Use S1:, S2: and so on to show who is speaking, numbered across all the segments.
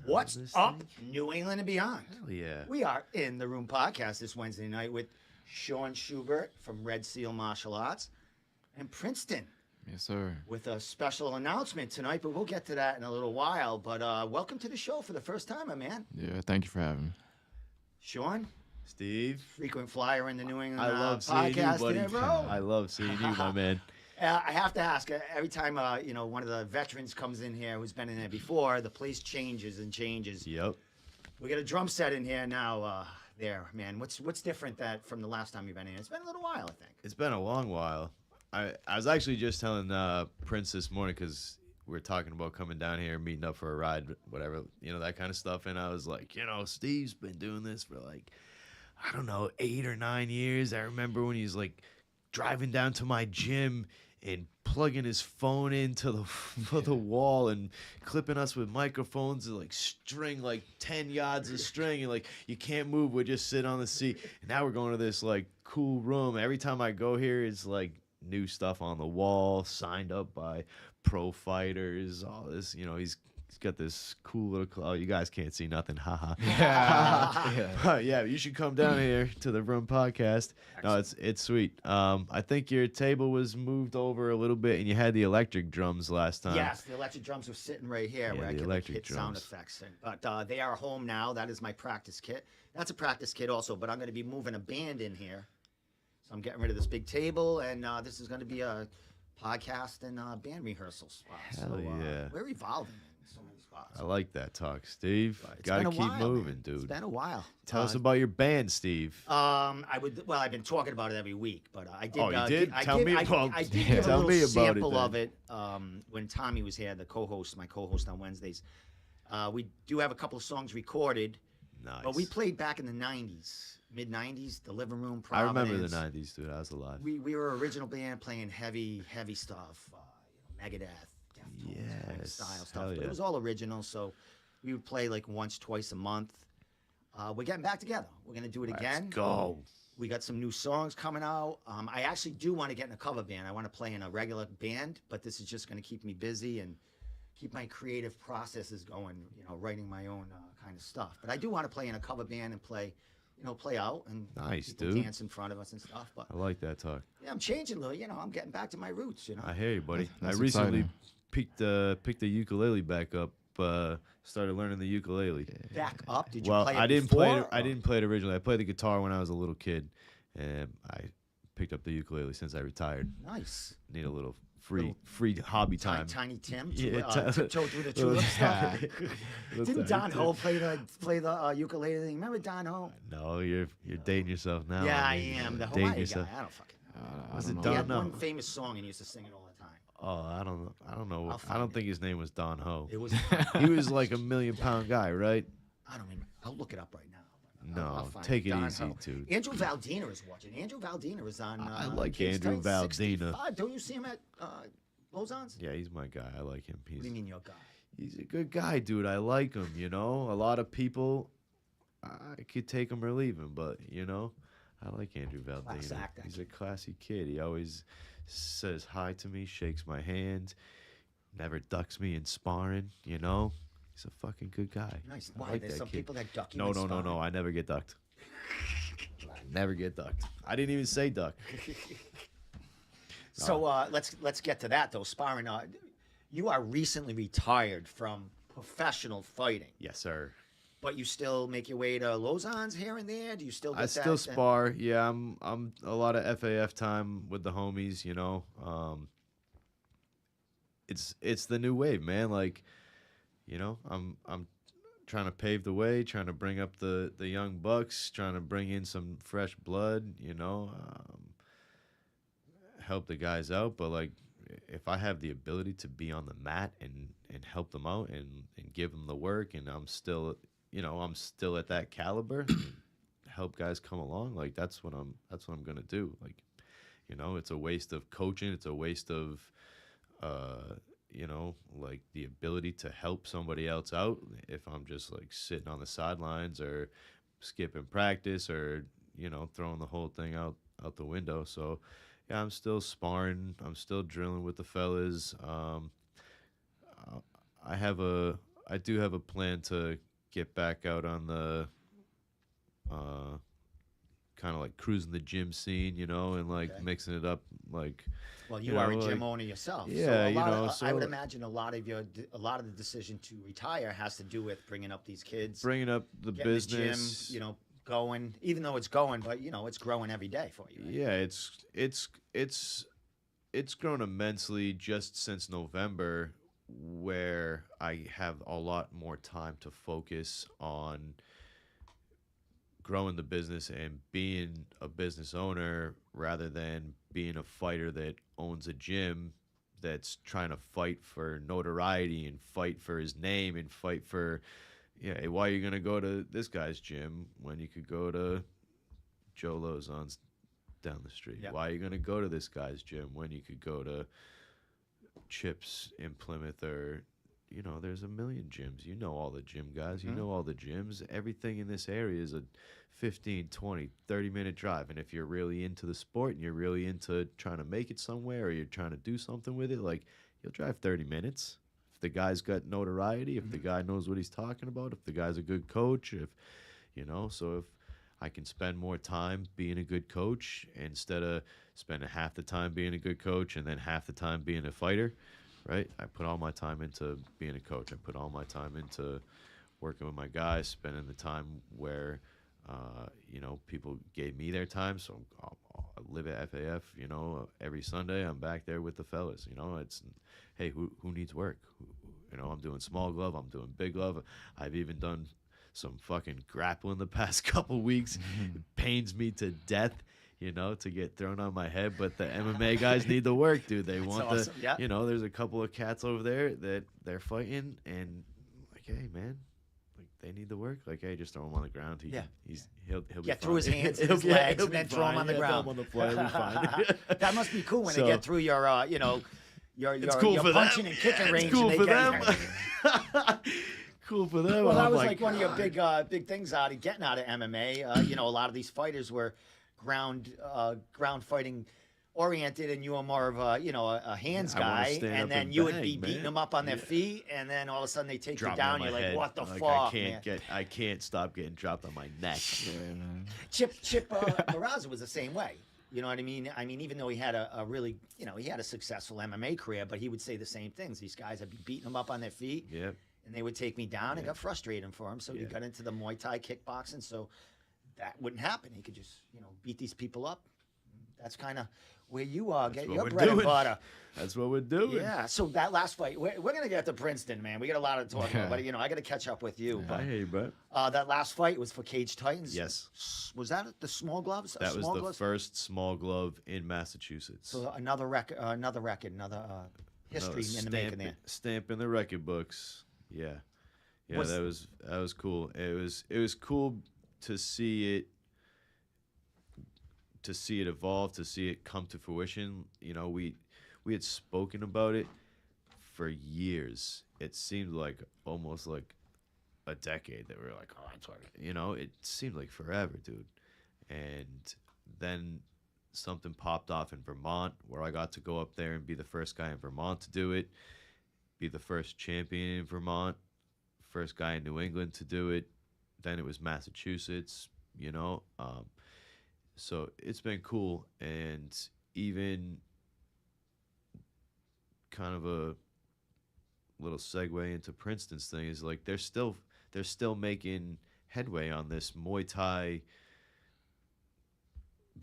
S1: What's up, New England and beyond?
S2: Hell yeah.
S1: We are in the Room podcast this Wednesday night with Shaun Shubert from Red Seal Martial Arts and Princeten
S3: Yes, sir.
S1: with a special announcement tonight, but we'll get to that in a little while. But welcome to the show for the first time, my man.
S3: Yeah, thank you for having me.
S1: Shaun,
S2: Steve.
S1: frequent flyer in the New England
S2: I love seeing you,
S1: podcast
S2: buddy.
S1: today, bro.
S2: I love seeing you, my man.
S1: I have to ask, every time one of the veterans comes in here who's been in there before, the place changes and changes.
S2: Yep.
S1: We got a drum set in here now. There, man. What's different from the last time you've been in? It's been a little while, I think.
S2: It's been a long while. I was actually just telling Prince this morning because we were talking about coming down here, meeting up for a ride, whatever, that kind of stuff. And I was like, Steve's been doing this for like, I don't know, 8 or 9 years. I remember when he was like driving down to my gym and plugging his phone into the wall and clipping us with microphones and like string, like 10 yards of string, and like you can't move, we just sit on the seat. And now we're going to this like cool room. Every time I go here, it's like new stuff on the wall, signed up by pro fighters, all this. He's got this cool little. Oh, you guys can't see nothing, haha. Yeah, you should come down here to the Room podcast. No, it's sweet. I think your table was moved over a little bit, and you had the electric drums last time.
S1: Yes, the electric drums were sitting right here where I can hit sound effects. But they are home now. That is my practice kit. That's a practice kit also, but I'm going to be moving a band in here. So I'm getting rid of this big table, and this is going to be a podcast and band rehearsal spot.
S2: Hell yeah.
S1: We're evolving in so many spots.
S2: I like that talk, Steve.
S1: It's
S2: Got to
S1: been a
S2: keep
S1: while,
S2: moving,
S1: man.
S2: dude.
S1: It's been a while.
S2: Tell us about your band, Steve.
S1: I've been talking about it every week, but I did.
S2: Oh, you did?
S1: Tell me about it. I did give a
S2: Tell
S1: little
S2: me about
S1: sample
S2: it,
S1: of it when Tommy was here, my co-host on Wednesdays. We do have a couple of songs recorded.
S2: Nice.
S1: But we played back in the 90s, mid-90s, the living room,
S2: I
S1: Providence.
S2: remember the 90s, dude. I was alive.
S1: We were an original band playing heavy stuff, Megadeth, Deftones, kind of style stuff.
S2: Hell
S1: But
S2: yeah.
S1: it was all original, so we would play like once, twice a month. We're getting back together. We're going to do it again.
S2: Let's go.
S1: We got some new songs coming out. I actually do want to get in a cover band. I want to play in a regular band, but this is just going to keep me busy and keep my creative processes going, writing my own kind of stuff. But I do want to play in a cover band and play out and
S2: Nice,
S1: people
S2: dude.
S1: dance in front of us and stuff. But
S2: I like that talk.
S1: yeah, I'm changing a little. I'm getting back to my roots.
S2: I hear you, buddy.
S3: That's
S2: I recently
S3: exciting.
S2: picked the ukulele back up. Started learning the ukulele.
S1: Back up. Did you
S2: Well,
S1: play it
S2: I didn't
S1: before,
S2: play it. I
S1: or-
S2: didn't play it originally. I played the guitar when I was a little kid, and I picked up the ukulele since I retired.
S1: Nice.
S2: Need a little free hobby time.
S1: Tiny Tim.
S2: Yeah,
S1: Tiptoe through the
S2: little-
S1: tulip stuff.
S2: Little
S1: Didn't
S2: Tiny
S1: Don
S2: Tim.
S1: Ho play the ukulele thing? Remember Don Ho?
S2: No, you're dating yourself now.
S1: Yeah, I
S2: mean,
S1: am. The
S2: dating
S1: Hawaii guy.
S2: yourself.
S1: I don't fucking know.
S2: Was it
S3: know.
S1: He
S2: Don?
S1: had
S2: No.
S1: one famous song and he used to sing it all the time.
S2: Oh, I don't know. I don't know.
S1: I'll
S2: I
S1: find
S2: don't
S1: it.
S2: think his name was Don Ho.
S1: It was.
S2: He was like a 1 million pound guy, right?
S1: I don't even. I'll look it up right now. I'll
S2: No,
S1: find
S2: take it
S1: Don
S2: easy,
S1: Ho.
S2: dude.
S1: Andrew Valdina is watching. Andrew Valdina is on.
S2: I like
S1: Kids
S2: Andrew
S1: Tight
S2: Valdina.
S1: 65. Don't you see him at Lozon's?
S2: Yeah, he's my guy. I like him.
S1: What do you mean, your guy?
S2: He's a good guy, dude. I like him, A lot of people, I could take him or leave him, but, I like Andrew
S1: Class
S2: Valdina.
S1: act,
S2: He's a classy kid. He always says hi to me, shakes my hand, never ducks me in sparring, He's a fucking good guy.
S1: Nice.
S2: I
S1: Why?
S2: like
S1: There's
S2: that
S1: some
S2: kid.
S1: people that duck you.
S2: No,
S1: in
S2: no, no,
S1: sparring.
S2: no. I never get ducked. Never get ducked. I didn't even say duck.
S1: So let's get to that though. Sparring. You are recently retired from professional fighting,
S2: Yes, sir.
S1: but you still make your way to Lozon's here and there. Do you still? Get
S2: I still
S1: that?
S2: spar. Yeah, I'm a lot of FAF time with the homies. It's the new wave, man. Like, I'm trying to pave the way, trying to bring up the young bucks, trying to bring in some fresh blood. Help the guys out. But like, if I have the ability to be on the mat and help them out and give them the work, and I'm still at that caliber, help guys come along. Like that's what I'm gonna do. Like, it's a waste of coaching. It's a waste of, like the ability to help somebody else out if I'm just like sitting on the sidelines or skipping practice or throwing the whole thing out the window. So yeah, I'm still sparring. I'm still drilling with the fellas. I have a I do have a plan to get back out on the uh, kind of like cruising the gym scene, and like
S1: Okay.
S2: mixing it up, like
S1: Well, you are a gym
S2: like,
S1: owner yourself. So
S2: yeah,
S1: I would
S2: so
S1: imagine a lot of the decision to retire has to do with bringing up these kids,
S2: bringing up the
S1: getting
S2: business.
S1: the gym, going, even though it's going, but it's growing every day for you. Right?
S2: Yeah, it's grown immensely just since November, where I have a lot more time to focus on growing the business and being a business owner rather than being a fighter that owns a gym that's trying to fight for notoriety and fight for his name and fight for, yeah, hey, why are you going to go to this guy's gym when you could go to Joe Lozon's down the street?
S1: Yeah.
S2: Why are you going to go to this guy's gym when you could go to Chips in Plymouth? Or there's a million gyms. All the gym guys.
S1: Mm-hmm.
S2: All the gyms. Everything in this area is a 15, 20, 30-minute drive. And if you're really into the sport and you're really into trying to make it somewhere, or you're trying to do something with it, like, you'll drive 30 minutes. If the guy's got notoriety, if the guy knows what he's talking about, if the guy's a good coach, so if I can spend more time being a good coach instead of spending half the time being a good coach and then half the time being a fighter, right? I put all my time into being a coach. I put all my time into working with my guys, spending the time where, people gave me their time. So I live at FAF, every Sunday I'm back there with the fellas. It's, hey, who needs work? I'm doing small glove. I'm doing big glove. I've even done some fucking grappling the past couple weeks. It pains me to death, to get thrown on my head. But the MMA guys need the work, dude. They want
S1: awesome. Yeah.
S2: there's a couple of cats over there that they're fighting, and like, hey, man, like, they need the work. Like, hey, just throw him on the ground. He'll be
S1: Get
S2: fine.
S1: through his hands and
S2: He'll
S1: his
S2: get-
S1: legs,
S2: he'll
S1: and
S2: be
S1: then throw him
S2: fine.
S1: on the
S2: Yeah,
S1: ground.
S2: throw him on the floor. He'll be fine.
S1: That must be cool when
S2: So-
S1: they get through your, your
S2: It's cool
S1: your
S2: for
S1: punching
S2: them.
S1: and kicking
S2: Yeah,
S1: range.
S2: it's cool
S1: and
S2: for
S1: they get,
S2: them. Cool for them.
S1: Well, that
S2: I'm
S1: was like one of your big things out of getting out of MMA. A lot of these fighters were ground fighting oriented, and you were more of a hands
S2: I wanna
S1: guy,
S2: stand
S1: and
S2: up
S1: then
S2: and
S1: you would
S2: bang,
S1: be beating
S2: man.
S1: them up on their
S2: Yeah.
S1: feet, and then all of a sudden they take
S2: Drop
S1: you
S2: me on
S1: down.
S2: my
S1: You're like,
S2: head.
S1: what the
S2: Like,
S1: fuck, man?
S2: I can't stop getting dropped on my neck.
S3: Yeah, man.
S1: Chip Barraza was the same way. You know what I mean? I mean, even though he had a really, he had a successful MMA career, but he would say the same things. These guys would be beating him up on their feet,
S2: Yep.
S1: and they would take me down. It
S2: Yeah.
S1: got frustrating for him, so he
S2: Yeah.
S1: got into the Muay Thai kickboxing. So that wouldn't happen. He could just, beat these people up. That's kind of where you get
S2: what
S1: your
S2: we're
S1: bread and
S2: doing.
S1: butter.
S2: That's what we're doing.
S1: Yeah. So that last fight, we're gonna get to Princeten, man. We got a lot to talk about, but I got to catch up with you.
S2: I hear you, bud.
S1: But that last fight was for Cage Titans.
S2: Yes.
S1: Was that the small gloves?
S2: That was
S1: small
S2: the
S1: gloves?
S2: first small glove in Massachusetts.
S1: So another record, history in the making there.
S2: Stamp in the record books. Yeah. Yeah,
S1: Was-
S2: that was cool. It was cool to see it evolve, to see it come to fruition. We had spoken about it for years. It seemed like almost like a decade that we were like, oh, I'm sorry. It seemed like forever, dude. And then something popped off in Vermont where I got to go up there and be the first guy in Vermont to do it, be the first champion in Vermont, first guy in New England to do it. Then it was Massachusetts, so it's been cool. And even kind of a little segue into Princeton's thing is like they're still making headway on this Muay Thai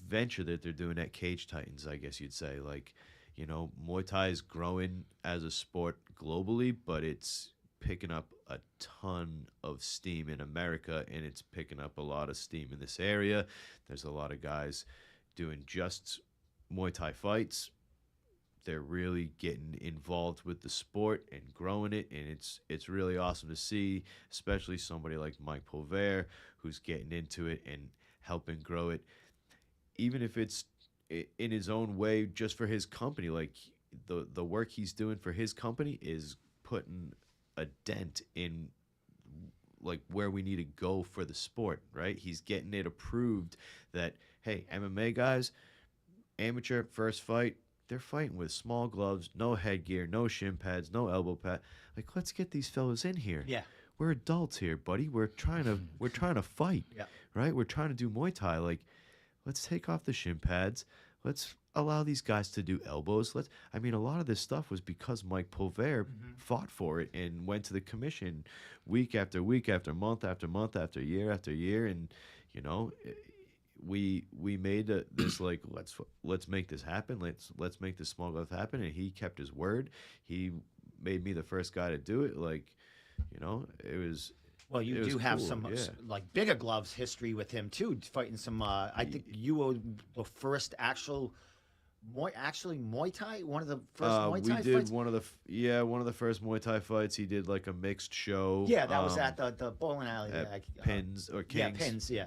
S2: venture that they're doing at Cage Titans, I guess you'd say. Like, Muay Thai is growing as a sport globally, but it's picking up a ton of steam in America, and it's picking up a lot of steam in this area. There's a lot of guys doing just Muay Thai fights. They're really getting involved with the sport and growing it, and it's really awesome to see, especially somebody like Mike Pulver, who's getting into it and helping grow it, even if it's in his own way, just for his company. Like the work he's doing for his company is putting a dent in like where we need to go for the sport, right? He's getting it approved that, hey, MMA guys, amateur first fight, they're fighting with small gloves, no headgear, no shin pads, no elbow pad. Like, let's get these fellas in here.
S1: Yeah.
S2: We're adults here, buddy. We're trying to fight,
S1: Yeah.
S2: right? We're trying to do Muay Thai. Like, let's take off the shin pads. Let's allow these guys to do elbows. I mean, a lot of this stuff was because Mike Pulver fought for it and went to the commission week after week after month after month after year, and you know, we made this like let's make this happen. Let's make this small glove happen, and he kept his word. He made me the first guy to do it. Like, you know, it was.
S1: Well, you do have some like bigger gloves history with him too, fighting some. I think you were the first actual Muay Thai, one of the first Muay Thai fights.
S2: We did one of the first Muay Thai fights. He did like a mixed show.
S1: Yeah, that was at the bowling alley.
S2: Pins or Kings.
S1: Yeah, Pins. Yeah,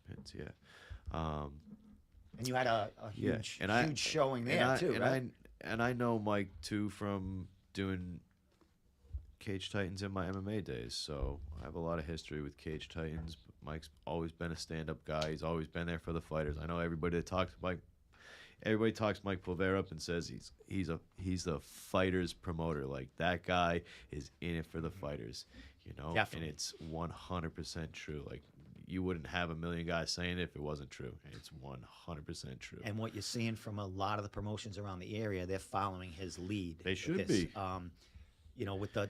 S2: Pins. Yeah.
S1: And you had a huge showing there too, right?
S2: And I know Mike too from doing Cage Titans in my MMA days, so I have a lot of history with Cage Titans. Mike's always been a stand-up guy. He's always been there for the fighters. I know everybody that talks Mike. Everybody talks Mike Pulver up and says he's a fighters promoter. Like, that guy is in it for the fighters, you know.
S1: Definitely.
S2: And it's 100% true. Like, you wouldn't have a million guys saying it if it wasn't true. And it's 100% true.
S1: And what you're seeing from a lot of the promotions around the area, they're following his lead.
S2: They should be.
S1: You know, with the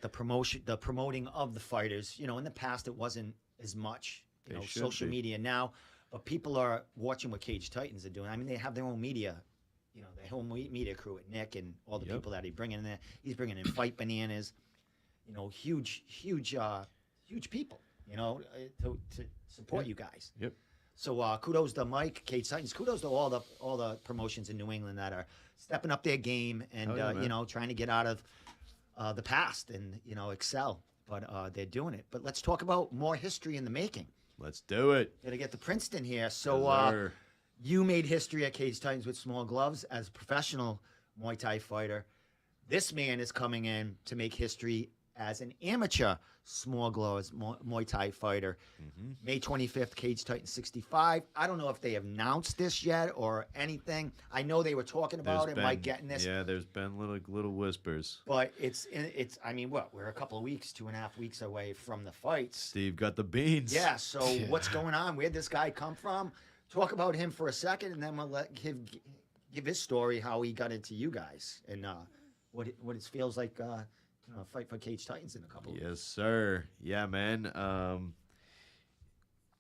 S1: promoting of the fighters. You know, in the past it wasn't as much. You know, social media now, but people are watching what Cage Titans are doing. I mean, they have their own media. You know, their own media crew with Nick and all the people that he's bringing in there. He's bringing in Fight Bananas. You know, huge people. You know, to support you guys.
S2: Yep.
S1: So kudos to Mike, Cage Titans. Kudos to all the promotions in New England that are stepping up their game and you know, trying to get out of the past and, you know, excel. But they're doing it. But let's talk about more history in the making.
S2: Let's do it.
S1: Gotta get the Princeten here. So you made history at Cage Titans with small gloves as a professional Muay Thai fighter. This man is coming in to make history as an amateur small gloves Muay Thai fighter. May 25th, Cage Titans 65. I don't know if they have announced this yet or anything. I know they were talking about Mike getting this.
S2: Yeah, there's been little whispers.
S1: But it's. I mean, we're a couple of weeks, 2.5 weeks away from the fights.
S2: Steve got the beans.
S1: Yeah. So what's going on? Where'd this guy come from? Talk about him for a second, and then we'll give his story, how he got into you guys, and what it feels like. Fight for Cage Titans in a couple of weeks.
S2: Yes, sir. Yeah, man.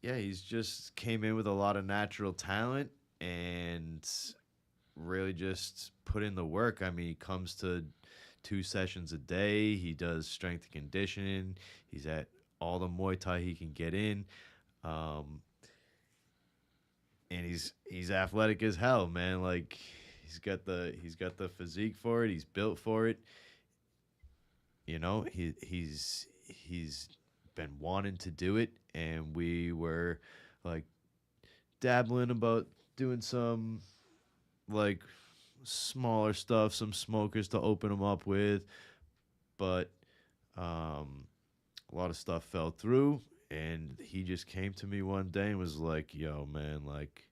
S2: Yeah, he's just came in with a lot of natural talent and really just put in the work. I mean, he comes to 2 sessions a day. He does strength and conditioning. He's at all the Muay Thai he can get in. And he's athletic as hell, man. Like, he's got the physique for it. He's built for it. You know, he's been wanting to do it, and we were like dabbling about doing some like smaller stuff, some smokers to open him up with, but a lot of stuff fell through, and he just came to me one day and was like, "Yo, man, like,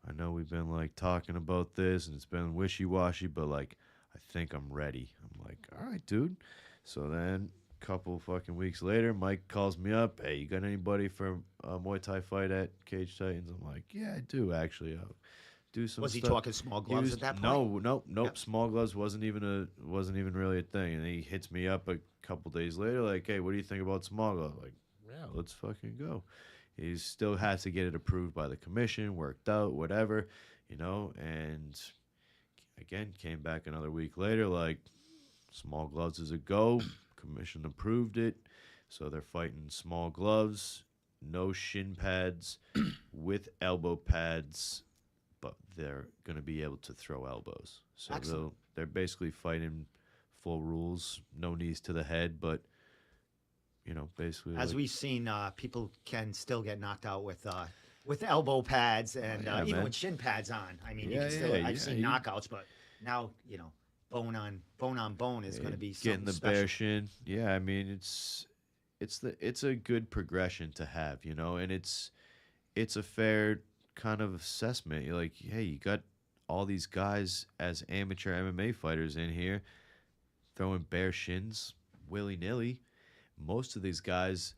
S2: I know we've been like talking about this, and it's been wishy-washy, but like, I think I'm ready." I'm like, "All right, dude." So then a couple fucking weeks later, Mike calls me up. "Hey, you got anybody for a Muay Thai fight at Cage Titans?" I'm like, "Yeah, I do, actually. I'll do some
S1: Was
S2: stuff."
S1: he talking small gloves at that point?
S2: Nope.
S1: Yeah.
S2: Small gloves wasn't even really a thing. And he hits me up a couple days later, like, "Hey, what do you think about small gloves?" Like, "Yeah, let's fucking go." He still has to get it approved by the commission, worked out, whatever, you know. And again, came back another week later, like, small gloves is a go. Commission approved it. So they're fighting small gloves, no shin pads, with elbow pads, but they're going to be able to throw elbows. So they're basically fighting full rules, no knees to the head, but, you know, basically.
S1: As we've seen, people can still get knocked out with elbow pads and even with shin pads on. I mean, I've seen knockouts, but now, you know, bone on bone is going to be something
S2: getting the
S1: special.
S2: bare shin. Yeah, I mean, it's a good progression to have, you know, and it's a fair kind of assessment. You're like, hey, you got all these guys as amateur MMA fighters in here throwing bare shins willy nilly. Most of these guys,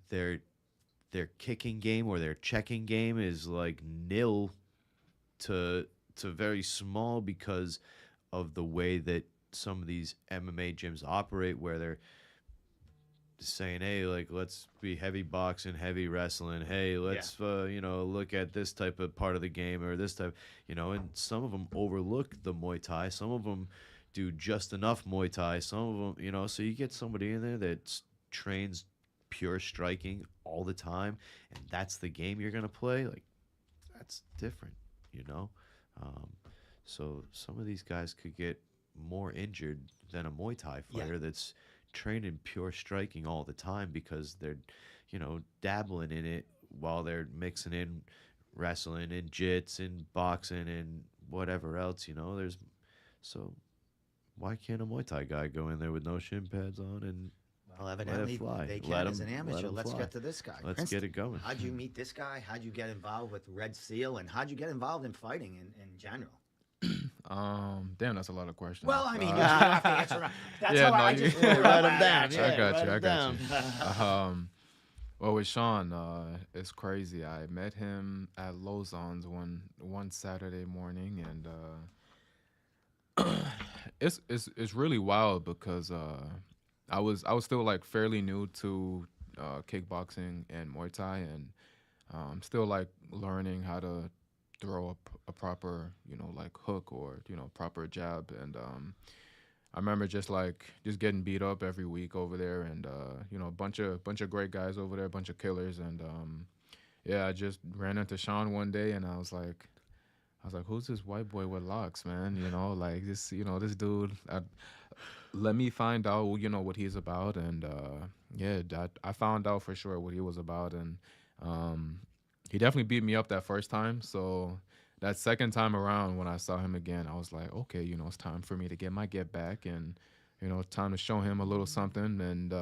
S2: their kicking game or their checking game is like nil to very small because of the way that some of these MMA gyms operate, where they're saying, hey, like, let's be heavy boxing, heavy wrestling. Hey, let's, you know, look at this type of part of the game or this type, you know, and some of them overlook the Muay Thai. Some of them do just enough Muay Thai. Some of them, you know, so you get somebody in there that trains pure striking all the time, and that's the game you're going to play. Like, that's different, you know? So some of these guys could get more injured than a Muay Thai fighter that's training pure striking all the time because they're, you know, dabbling in it while they're mixing in wrestling and jits and boxing and whatever else, you know. So why can't a Muay Thai guy go in there with no shin pads on and
S1: well, evidently they can as an amateur. Let's get to this guy.
S2: Let's get it going.
S1: How'd you meet this guy? How'd you get involved with Red Seal? And how'd you get involved in fighting in general?
S3: Damn, that's a lot of questions.
S1: Well, I mean, you have to answer. That's how I just
S2: write them down.
S3: I got you. Well, with Shaun, it's crazy. I met him at Lozon's one Saturday morning, and it's really wild because I was still like fairly new to kickboxing and Muay Thai, and still like learning how to throw a proper, you know, like hook or, you know, proper jab. And I remember just getting beat up every week over there, and you know, a bunch of great guys over there, a bunch of killers. And I just ran into Shaun one day, and I was like, who's this white boy with locks, man? You know, like this, you know, this dude. Let me find out, you know, what he's about. And I found out for sure what he was about. And he definitely beat me up that first time. So that second time around, when I saw him again, I was like, okay, you know, it's time for me to get my get back, and, you know, time to show him a little something. And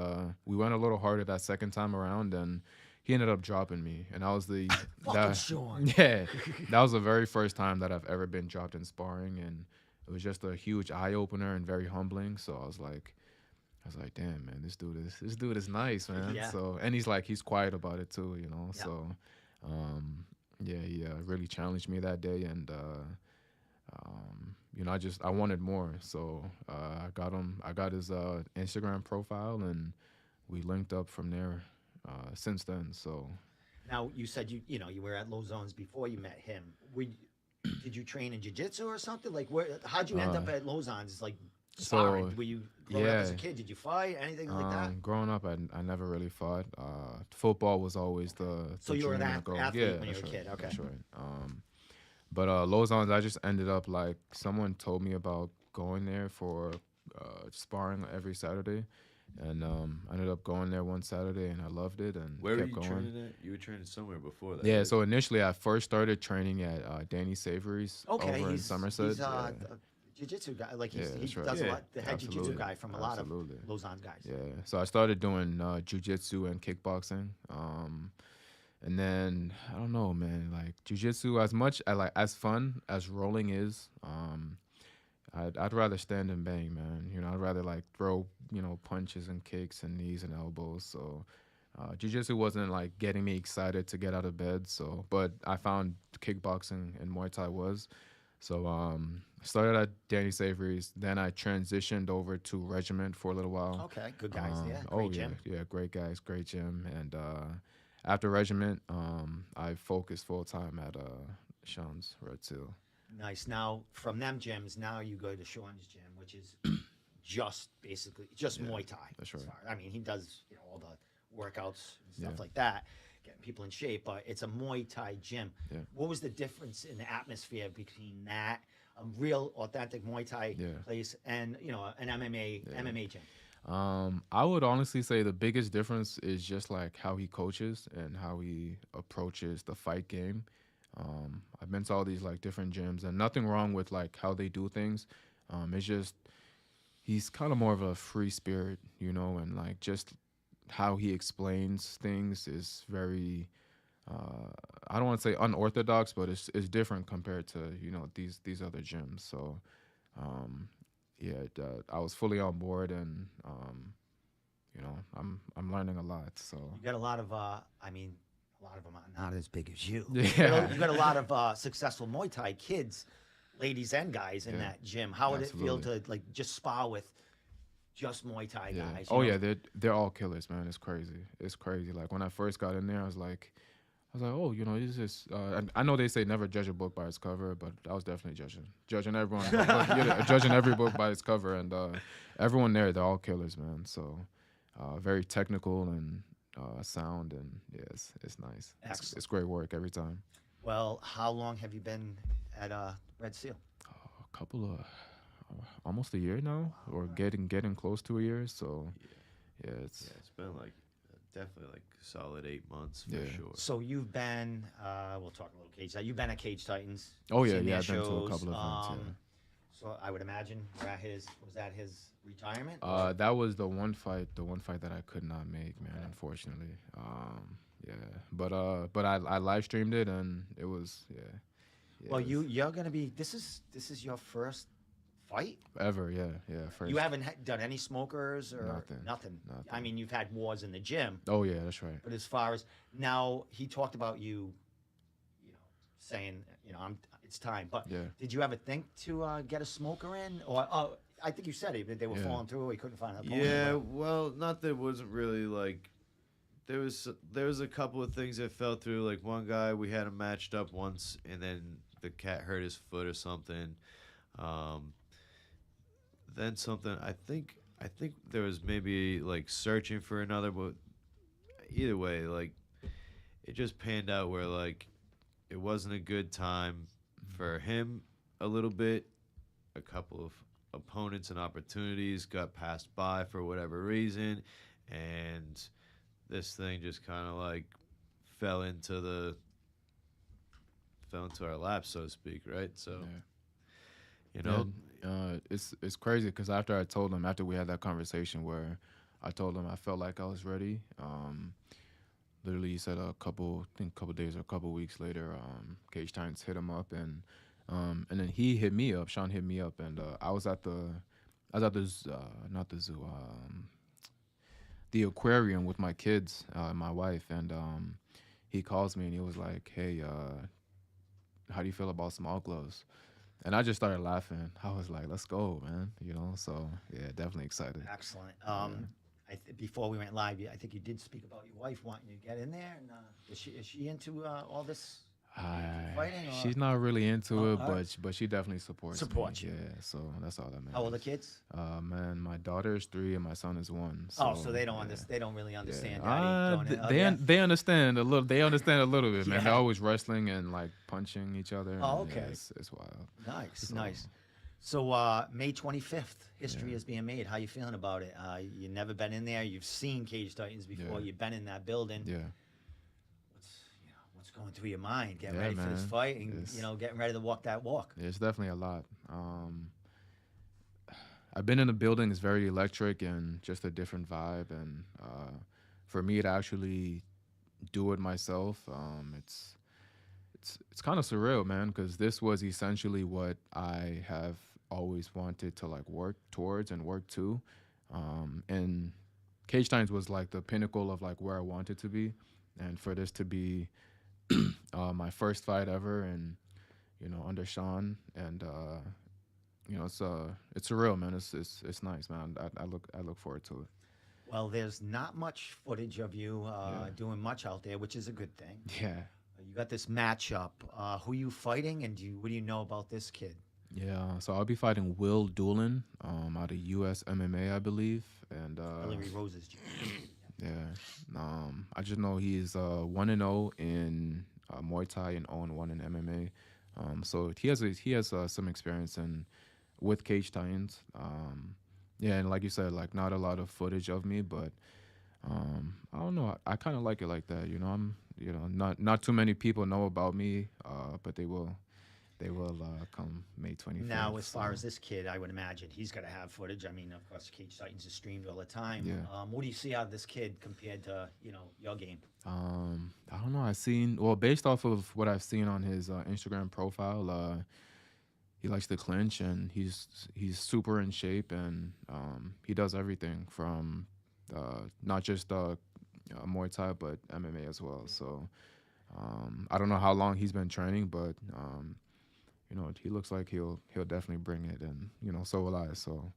S3: we went a little harder that second time around, and he ended up dropping me. And that was
S1: Shaun.
S3: Yeah, that was the very first time that I've ever been dropped in sparring, and it was just a huge eye opener and very humbling. So I was like, damn, man, this dude is nice, man.
S1: Yeah.
S3: So, and he's quiet about it too, you know. Yep. So he really challenged me that day, and you know, I wanted more. So I got his Instagram profile, and we linked up from there since then. So
S1: now, you said you were at Lozon's before you met him. Did you train in jiu-jitsu or something? Like, how'd you end up at Lozon's? Like, sparring? Were you growing up as a kid? Did you fight? Anything like that?
S3: Growing up, I never really fought. Football was always the
S1: So you were an athlete when you were a kid. Okay.
S3: That's right. But Lozon's, I just ended up, like, someone told me about going there for sparring every Saturday. And I ended up going there one Saturday, and I loved it, and
S2: Where
S3: kept
S2: were you
S3: going.
S2: training at? You were training somewhere before that.
S3: Yeah,
S2: right?
S3: so initially I first started training at Danny Savory's over in Somerset.
S1: He's a jiu-jitsu guy. Like, he does a lot, the head jiu-jitsu guy from a lot of Lozon's guys.
S3: Yeah, so I started doing jiu-jitsu and kickboxing. And then, I don't know, man, like, jiu-jitsu, as fun as rolling is, I'd rather stand and bang, man. You know, I'd rather, like, throw, you know, punches and kicks and knees and elbows. So jiu-jitsu wasn't, like, getting me excited to get out of bed. So, but I found kickboxing and Muay Thai was. So I started at Danny Savory's. Then I transitioned over to Regiment for a little while.
S1: Okay, good guys. Great gym.
S3: Yeah, great guys, great gym. And after Regiment, I focused full-time at Shaun's Red Seal.
S1: Nice. Now, from them gyms, now you go to Shaun's gym, which is just Muay Thai.
S3: That's right.
S1: I mean, he does, you know, all the workouts and stuff like that, getting people in shape, but it's a Muay Thai gym.
S3: Yeah.
S1: What was the difference in the atmosphere between that, a real authentic Muay Thai place, and, you know, an MMA gym?
S3: I would honestly say the biggest difference is just like how he coaches and how he approaches the fight game. I've been to all these like different gyms, and nothing wrong with like how they do things. It's just he's kind of more of a free spirit, you know, and like just how he explains things is very. I don't want to say unorthodox, but it's different compared to these other gyms. So, yeah, I was fully on board, and I'm learning a lot. So
S1: You got a lot of, I mean, a lot of them are not as big as you.
S3: Yeah.
S1: You got a lot of successful Muay Thai kids, ladies and guys in that gym. How would it feel to like just spar with just Muay Thai guys?
S3: Oh yeah, they're all killers, man. It's crazy. It's crazy. Like when I first got in there, I was like, oh, this is. I know they say never judge a book by its cover, but I was definitely judging everyone, judging every book by its cover, and everyone there, they're all killers, man. So, very technical and sound, and yeah, it's nice. It's great work every time.
S1: Well, how long have you been at Red Seal?
S3: A couple of, almost a year now, or getting close to a year. So, yeah, it's
S2: been like. Definitely like solid 8 months for sure.
S1: So you've been, we'll talk a little Cage. You've been at Cage Titans.
S3: Oh yeah, I've been to a couple of events.
S1: So I would imagine was that his retirement?
S3: That was the one fight that I could not make, man. Okay. Unfortunately, yeah. But I live streamed it, and it was
S1: Well, you're gonna be. This is your first fight
S3: ever, yeah. First.
S1: You haven't done any smokers or
S3: nothing.
S1: I mean, you've had wars in the gym.
S3: Oh yeah, that's right.
S1: But as far as now, he talked about you saying, it's time. But did you ever think to get a smoker in, or I think you said it, they were falling through, or he couldn't find an opponent.
S2: Yeah, well, not that it wasn't really like. There was a couple of things that fell through. Like one guy, we had him matched up once, and then the cat hurt his foot or something. Then something, I think there was maybe like searching for another, but either way, like it just panned out where like it wasn't a good time for him a little bit. A couple of opponents and opportunities got passed by for whatever reason, and this thing just kind of like fell into our lap, so to speak, right? So,
S3: it's crazy because after we had that conversation where I told him I felt like I was ready. Literally, he said a couple days or a couple weeks later, Cage Titans hit him up, and then he hit me up. Shaun hit me up, and I was at the not the zoo, the aquarium with my kids, and my wife, and he calls me and he was like, "Hey, how do you feel about small gloves?" And I just started laughing. I was like, "Let's go, man!" So yeah, definitely excited.
S1: Excellent. Before we went live, I think you did speak about your wife wanting you to get in there, and is she into all this? Fighting,
S3: she's not really into it, but she definitely supports me.
S1: You.
S3: Yeah, so that's all that matters.
S1: How old are the kids?
S3: Man, my daughter is 3 and my son is 1.
S1: So they don't they don't really understand.
S3: They understand a little. They understand a little bit, man. They're always wrestling and like punching each other.
S1: Oh, okay.
S3: Yeah, it's wild.
S1: Nice. So May 25th, history is being made. How you feeling about it? You've never been in there. You've seen Cage Titans before. You've been in that building.
S3: Yeah.
S1: What's going through your mind? Getting ready for this fight and getting ready to walk that walk.
S3: It's definitely a lot. I've been in the building. It's very electric and just a different vibe. And for me to actually do it myself, it's kind of surreal, man. Because this was essentially what I have always wanted to like work towards and work to. And Cage Titans was like the pinnacle of like where I wanted to be, and for this to be my first fight ever, and under Shaun, and it's surreal, man. It's nice, man. I look forward to it.
S1: Well, there's not much footage of you doing much out there, which is a good thing.
S3: Yeah.
S1: You got this matchup. Who are you fighting, and what do you know about this kid?
S3: Yeah, so I'll be fighting Will Doolin out of US MMA, I believe, and
S1: Hillary Rose's gym.
S3: Yeah, I just know he's 1-0 in Muay Thai and 0-1 in MMA. So he has some experience with Cage Titans. Yeah, and like you said, like not a lot of footage of me, but I don't know. I kind of like it like that. I'm not too many people know about me, but they will they will come May 25th.
S1: Now, as far as this kid, I would imagine he's got to have footage. I mean, of course, cage sightings are streamed all the time.
S3: Yeah.
S1: What do you see out of this kid compared to your game?
S3: I don't know. Based off of what I've seen on his Instagram profile, he likes to clinch, and he's super in shape, and he does everything from not just Muay Thai but MMA as well. So I don't know how long he's been training, but he looks like he'll definitely bring it, and so will I. So.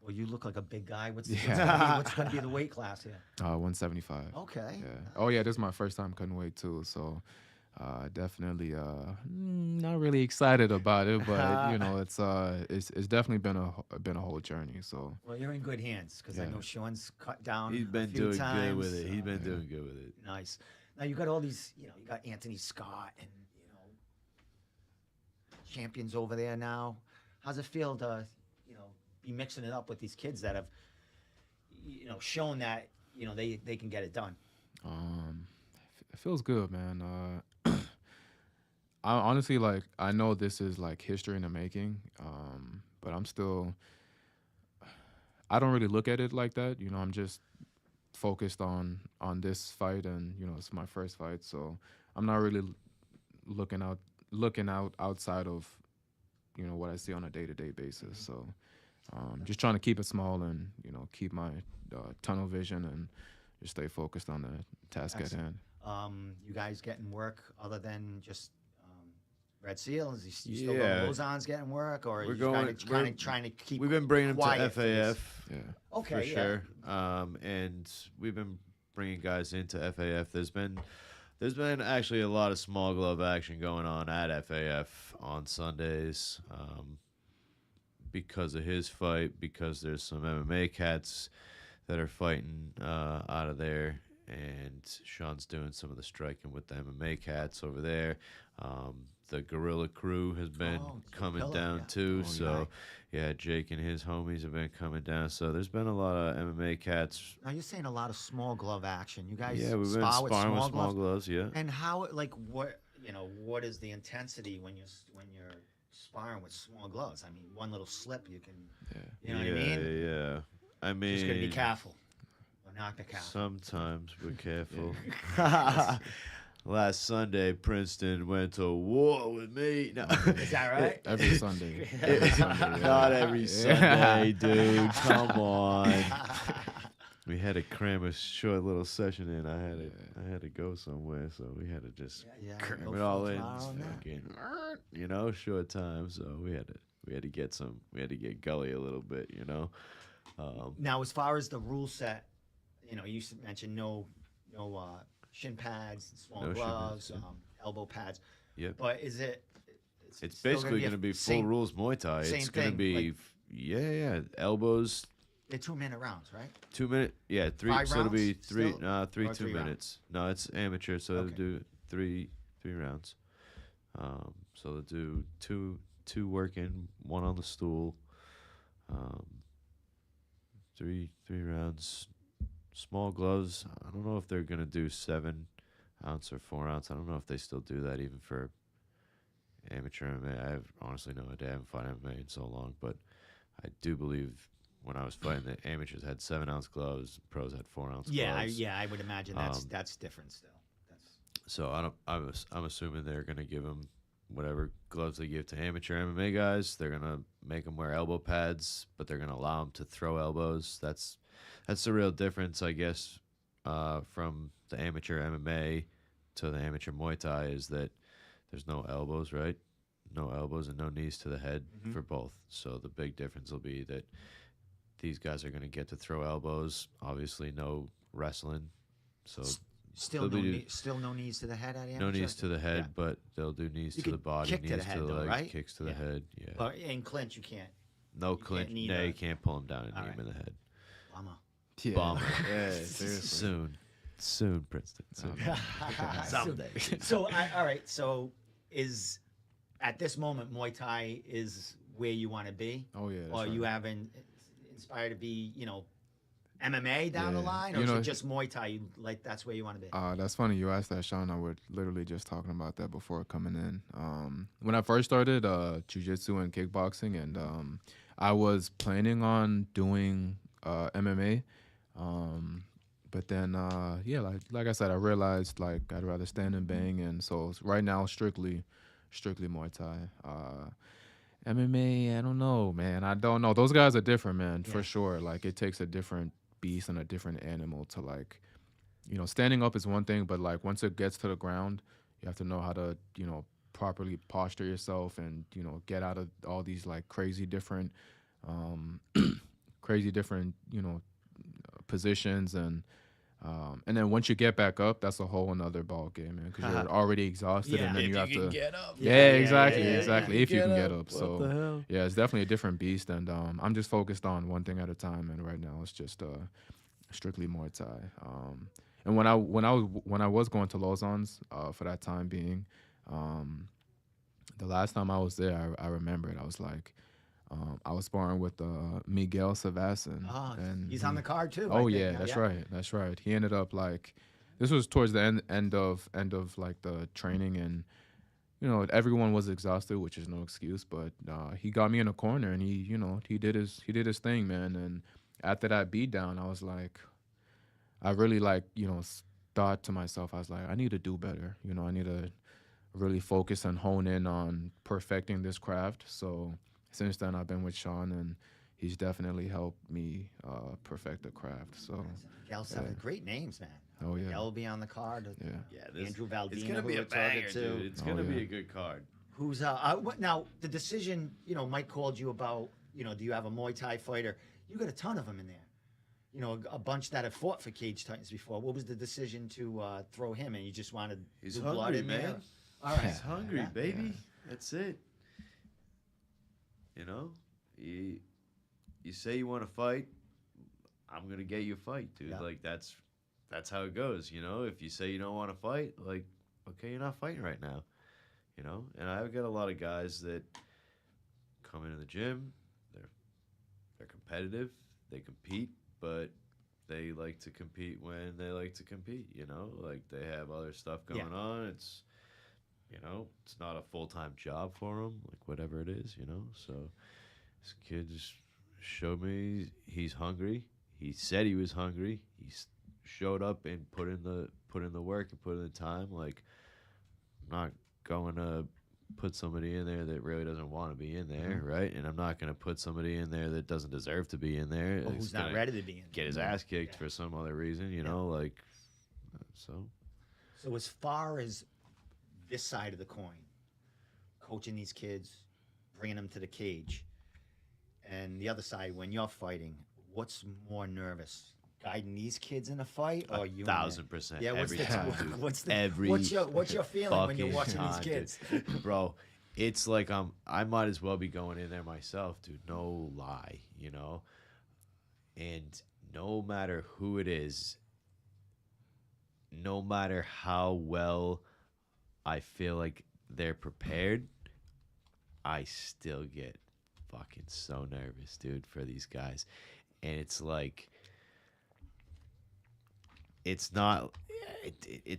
S1: Well, you look like a big guy. What's going to be the weight class here?
S3: 175.
S1: Okay.
S3: Yeah. Oh yeah, this is my first time cutting weight too, so definitely not really excited about it, but it's definitely been a whole journey. So.
S1: Well, you're in good hands because I know Shaun's cut down.
S2: He's been
S1: a few
S2: doing
S1: times.
S2: good with it. He's been doing good with it.
S1: Nice. Now you got all these. You got Anthony Scott and champions over there now. How's it feel to be mixing it up with these kids that have shown that they can get it done?
S3: It feels good, man. I honestly, I know this is history in the making, but I don't really look at it like that. I'm just focused on this fight, and it's my first fight, so I'm not really looking out outside of what I see on a day-to-day basis. So just trying to keep it small, and keep my tunnel vision, and just stay focused on the task at hand.
S1: You guys getting work other than just Red Seal? Is you still
S2: Yeah.
S1: going Lozon's getting work, or are
S2: We're
S1: you
S2: going-
S1: kind of trying to keep?
S2: We've been bringing him to
S1: quiet for this?
S2: FAF.
S3: Yeah.
S1: Okay,
S2: for
S1: yeah.
S2: sure. And we've been bringing guys into FAF. There's been actually a lot of small glove action going on at FAF on Sundays, because of his fight. Because there's some MMA cats that are fighting out of there, and Shaun's doing some of the striking with the MMA cats over there. The Gorilla Crew has been coming
S1: Gorilla,
S2: down
S1: yeah.
S2: too.
S3: Oh,
S2: So yeah, Jake and his homies have been coming down. So there's been a lot of MMA cats.
S1: Now you're saying a lot of small glove action. You guys
S2: Yeah, we've been
S1: spar with
S2: sparring
S1: small
S2: with small
S1: gloves.
S2: gloves. Yeah.
S1: And how, what is the intensity when you're sparring with small gloves? I mean, one little slip, you can, you know what I mean?
S2: Yeah. I mean,
S1: Just gotta be careful. Or not be careful.
S2: sometimes we're careful. Last Sunday, Princeton went to war with me. No.
S1: Is that right?
S3: Every Sunday.
S2: Not every Sunday, dude. Come on. We had to cram a short little session in. I had to go somewhere, so we had to just cram
S1: go
S2: it all
S1: full
S2: in.
S1: throttle on that.
S2: Fucking, short time. So we had to get gully a little bit,
S1: Now, as far as the rule set, you mentioned no shin pads, small
S2: No shin
S1: gloves,
S2: pads,
S1: elbow pads.
S2: Yep.
S1: But is it?
S2: It's
S1: still
S2: basically going to be full rules Muay Thai.
S1: same
S2: It's going to
S1: thing,
S2: be elbows.
S1: They're 2-minute rounds, right?
S2: 2 minute, yeah, three.
S1: 5
S2: So it'll be
S1: rounds
S2: three,
S1: still?
S2: three
S1: Or
S2: 2
S1: 3
S2: minutes. No, it's amateur, so
S1: Okay.
S2: they'll do three rounds. So they'll do two working, one on the stool. Three rounds. Small gloves. I don't know if they're gonna do 7 ounce or 4 ounce. I don't know if they still do that even for amateur MMA. I have honestly no idea. I haven't fought MMA in so long, but I do believe when I was fighting, the amateurs had 7 ounce gloves, pros had 4 ounce gloves.
S1: I would imagine that's different still.
S2: So I'm assuming they're gonna give them whatever gloves they give to amateur MMA guys. They're gonna make them wear elbow pads, but they're gonna allow them to throw elbows. That's the real difference, I guess, from the amateur MMA to the amateur Muay Thai, is that there's no elbows, right? No elbows and no knees to the head for both. So the big difference will be that these guys are going to get to throw elbows. Obviously, no wrestling. So
S1: Still no knees to the head at
S2: no knees to the head,
S1: Yeah.
S2: but they'll do knees
S1: You
S2: to the
S1: could
S2: body,
S1: kick
S2: knees
S1: to the head,
S2: the
S1: though,
S2: legs,
S1: right?
S2: kicks to the
S1: Yeah.
S2: head. Yeah.
S1: But in clinch, you can't.
S2: No
S1: you
S2: clinch.
S1: can't knee
S2: No,
S1: the-
S2: you can't pull him down and knee
S1: All
S2: him in the head.
S1: Bummer.
S3: Yeah.
S2: Bomber.
S3: Yeah, seriously.
S2: Soon, Princeton. Soon.
S1: Someday. So, all right. So, is at this moment Muay Thai is where you want to be,
S3: Oh yeah. That's
S1: or
S3: right.
S1: you haven't inspired to be, MMA down the
S3: Yeah.
S1: line, or
S3: You
S1: is
S3: know-
S1: it just Muay Thai? Like that's where you want to be?
S3: That's funny you asked that, Shaun. I was literally just talking about that before coming in. When I first started jiu-jitsu and kickboxing, and I was planning on doing MMA, but then like I said, I realized like I'd rather stand and bang, and so right now strictly Muay Thai. MMA, I don't know, man. I don't know. Those guys are different, man, for sure. Like it takes a different beast and a different animal to like, standing up is one thing, but like once it gets to the ground, you have to know how to, properly posture yourself and, get out of all these like crazy different, positions and then once you get back up, that's a whole another ball game, man, because you're already exhausted,
S1: Yeah.
S3: and then
S2: If
S3: you have to
S2: get up.
S3: exactly. If you can get up,
S2: What
S3: so
S2: the hell?
S3: yeah, it's definitely a different beast, and I'm just focused on one thing at a time, and right now it's just strictly Muay Thai. And when I was going to Lausanne's for that time being, the last time I was there, I remember it. I was like, I was sparring with Miguel Savassin.
S1: Oh,
S3: and
S1: he's on the card too.
S3: Oh
S1: I think.
S3: yeah, that's right. He ended up like, this was towards the end of like the training, and everyone was exhausted, which is no excuse. But he got me in a corner, and he did his thing, man. And after that beat down, I was like, I really like thought to myself, I was like, I need to do better. I need to really focus and hone in on perfecting this craft. So since then, I've been with Shaun, and he's definitely helped me perfect the craft. So
S1: Miguel's having great names, man.
S3: Oh, yeah.
S1: Miguel will be on the card.
S3: Yeah.
S1: Andrew Valdina,
S2: It's gonna
S1: who
S2: be
S1: we're
S2: a
S1: talking
S2: banger,
S1: to.
S2: dude. It's gonna be
S3: yeah.
S2: a good card.
S1: Who's now the decision? Mike called you about. Do you have a Muay Thai fighter? You got a ton of them in there. A bunch that have fought for Cage Titans before. What was the decision to throw him in? You just wanted
S2: He's
S1: new blood
S2: hungry,
S1: in there?
S2: man.
S1: All right.
S2: He's hungry,
S1: Yeah.
S2: baby. That's it. You say you want to fight, I'm gonna get you a fight, dude.
S1: Yeah.
S2: Like that's how it goes. If you say you don't want to fight, like okay, you're not fighting right now. And I've got a lot of guys that come into the gym. They're competitive. They compete, but they like to compete when they like to compete. Like they have other stuff going on. It's it's not a full-time job for them, like whatever it is. So this kid just showed me he's hungry. He said he was hungry. He showed up and put in the work and put in the time. Like I'm not going to put somebody in there that really doesn't want to be in there, right? And I'm not going to put somebody in there that doesn't deserve to be in there.
S1: Or who's not ready to be in there.
S2: Get his ass kicked for some other reason, like so.
S1: So as far as this side of the coin, coaching these kids, bringing them to the cage, and the other side, when you're fighting, what's more nervous? Guiding these kids in a fight, or you?
S2: 1,000%.
S1: Yeah.
S2: Every time, dude.
S1: What's your feeling when you're watching these kids?
S2: Bro, it's like I might as well be going in there myself, dude. No lie, And no matter who it is, no matter how well I feel like they're prepared, I still get fucking so nervous, dude, for these guys. And it's like, it's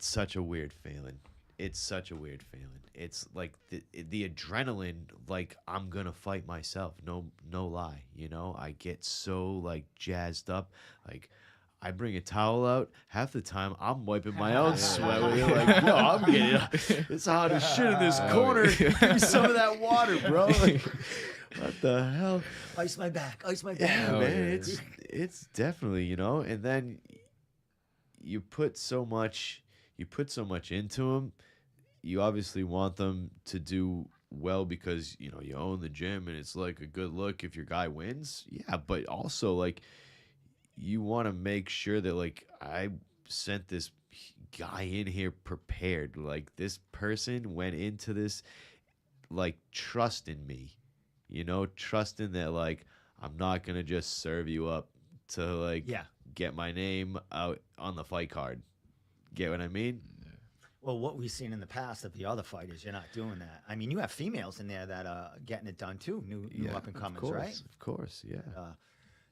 S2: such a weird feeling. It's such a weird feeling. It's like the adrenaline, like I'm gonna fight myself. No lie. I get so like jazzed up. Like I bring a towel out. Half the time I'm wiping my own sweat. Like, yo, I'm getting it's hot as shit in this corner. Give me some of that water, bro. Like, what the hell?
S1: Ice my back.
S2: Yeah, man. It's definitely, and then you put so much into them. You obviously want them to do well because you own the gym and it's like a good look if your guy wins. Yeah, but also like you want to make sure that like I sent this guy in here prepared. Like this person went into this like trusting me, trusting that like I'm not gonna just serve you up to like get my name out on the fight card. Get what I mean?
S1: Well, what we've seen in the past of the other fighters, you're not doing that. I mean, you have females in there that are getting it done too, new up and comers, right?
S2: Of course, yeah.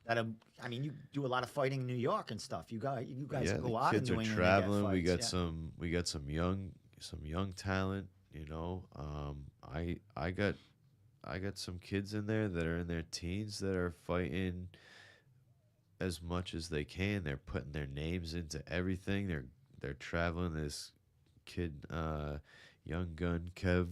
S1: that are, I mean, you do a lot of fighting in New York and stuff. You guys
S2: Yeah,
S1: go
S2: the
S1: out in
S2: kids
S1: New
S2: are
S1: England and get
S2: traveling. We
S1: fights,
S2: got
S1: yeah.
S2: some young talent. You know, I got some kids in there that are in their teens that are fighting as much as they can. They're putting their names into everything. They're traveling. This kid, young gun Kev,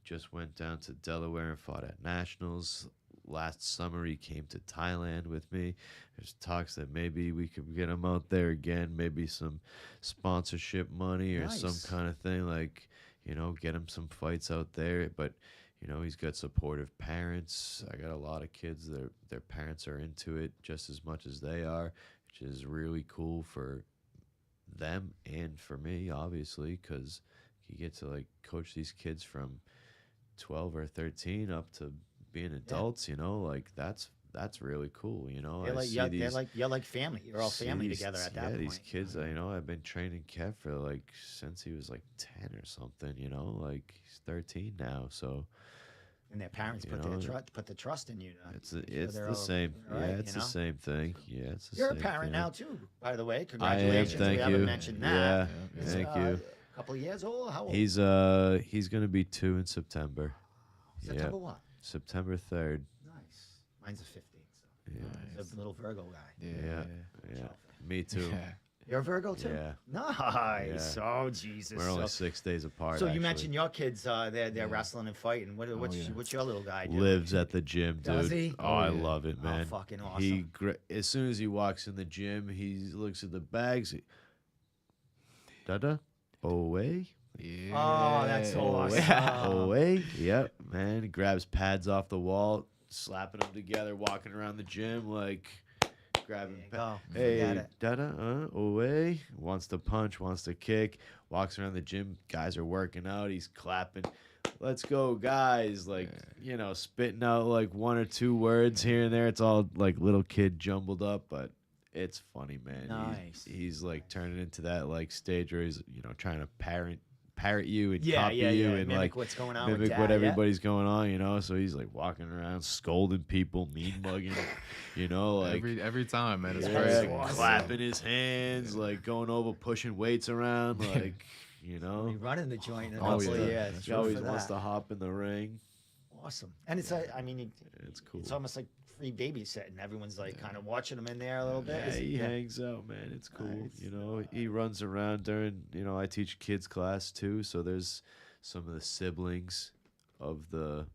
S2: just went down to Delaware and fought at nationals. Last summer, he came to Thailand with me. There's talks that maybe we could get him out there again, maybe some sponsorship money or some
S1: Nice.
S2: kind of thing, like, you know, get him some fights out there. But, you know, he's got supportive parents. I got a lot of kids that their parents are into it just as much as they are, which is really cool for them and for me, obviously, because you get to, like, coach these kids from 12 or 13 up to being adults, you know, like that's really cool, you know.
S1: You're like family. You're all family together at that point.
S2: Yeah, these kids, you know, I've been training Kev for like since he was like 10 or something, you know, like he's 13 now, so.
S1: And their parents put the trust in you.
S2: It's the same. Yeah, it's the same thing. Yeah, it's the
S1: You're
S2: same
S1: a parent
S2: thing.
S1: now too, by the way.
S2: I am.
S1: Congratulations.
S2: Thank
S1: we
S2: you.
S1: haven't mentioned that.
S2: Yeah, thank you.
S1: A couple of years old. How old?
S2: He's gonna be 2 in September.
S1: September what?
S2: September 3rd.
S1: Nice. Mine's a 15. So.
S2: Yeah.
S1: He's a little Virgo guy.
S2: Yeah. Me too.
S3: Yeah.
S1: You're a Virgo too.
S2: Yeah.
S1: Nice.
S2: Yeah.
S1: Oh Jesus.
S2: We're only 6 days apart.
S1: So you
S2: actually.
S1: mentioned your kids. They're wrestling and fighting. What's your little guy do?
S2: Lives at the gym, dude.
S1: Does he?
S2: Oh, I love it, man.
S1: Oh, fucking awesome.
S2: As soon as he walks in the gym, he looks at the bags. Dada, away.
S3: Yeah.
S1: Oh, that's awesome.
S2: Away. Yep, man. He grabs pads off the wall, slapping them together, walking around the gym like grabbing.
S1: Forget
S2: Hey,
S1: it.
S2: Dada, away. Wants to punch, wants to kick. Walks around the gym. Guys are working out. He's clapping. Let's go, guys. Like, you know, spitting out like 1 or 2 words here and there. It's all like little kid jumbled up, but it's funny, man.
S1: Nice.
S2: He's like turning into that like stage where he's, you know, trying to parrot you and copy
S1: yeah.
S2: you and
S1: Mimic
S2: like
S1: what's going on with
S2: mimic
S1: dad,
S2: what
S1: yeah.
S2: everybody's going on, you know. So he's like walking around scolding people, mean mugging, you know, like
S3: every time, man. It's
S1: Yeah,
S3: crazy.
S1: awesome.
S2: clapping his hands, like going over, pushing weights around, like, you know.
S1: Be running the joint in a
S3: Oh,
S1: couple
S3: yeah.
S1: of years.
S2: He
S1: Good
S2: always
S1: for
S2: wants
S1: that.
S2: to hop in the ring.
S1: Awesome. And it's
S2: It's cool.
S1: it's almost like free babysitting. Everyone's like kind of watching him in there a little bit.
S2: Yeah, he
S1: Yeah.
S2: hangs out, man. It's cool.
S1: Nice.
S2: You know, he runs around during, you know, I teach kids class too. So there's some of the siblings of the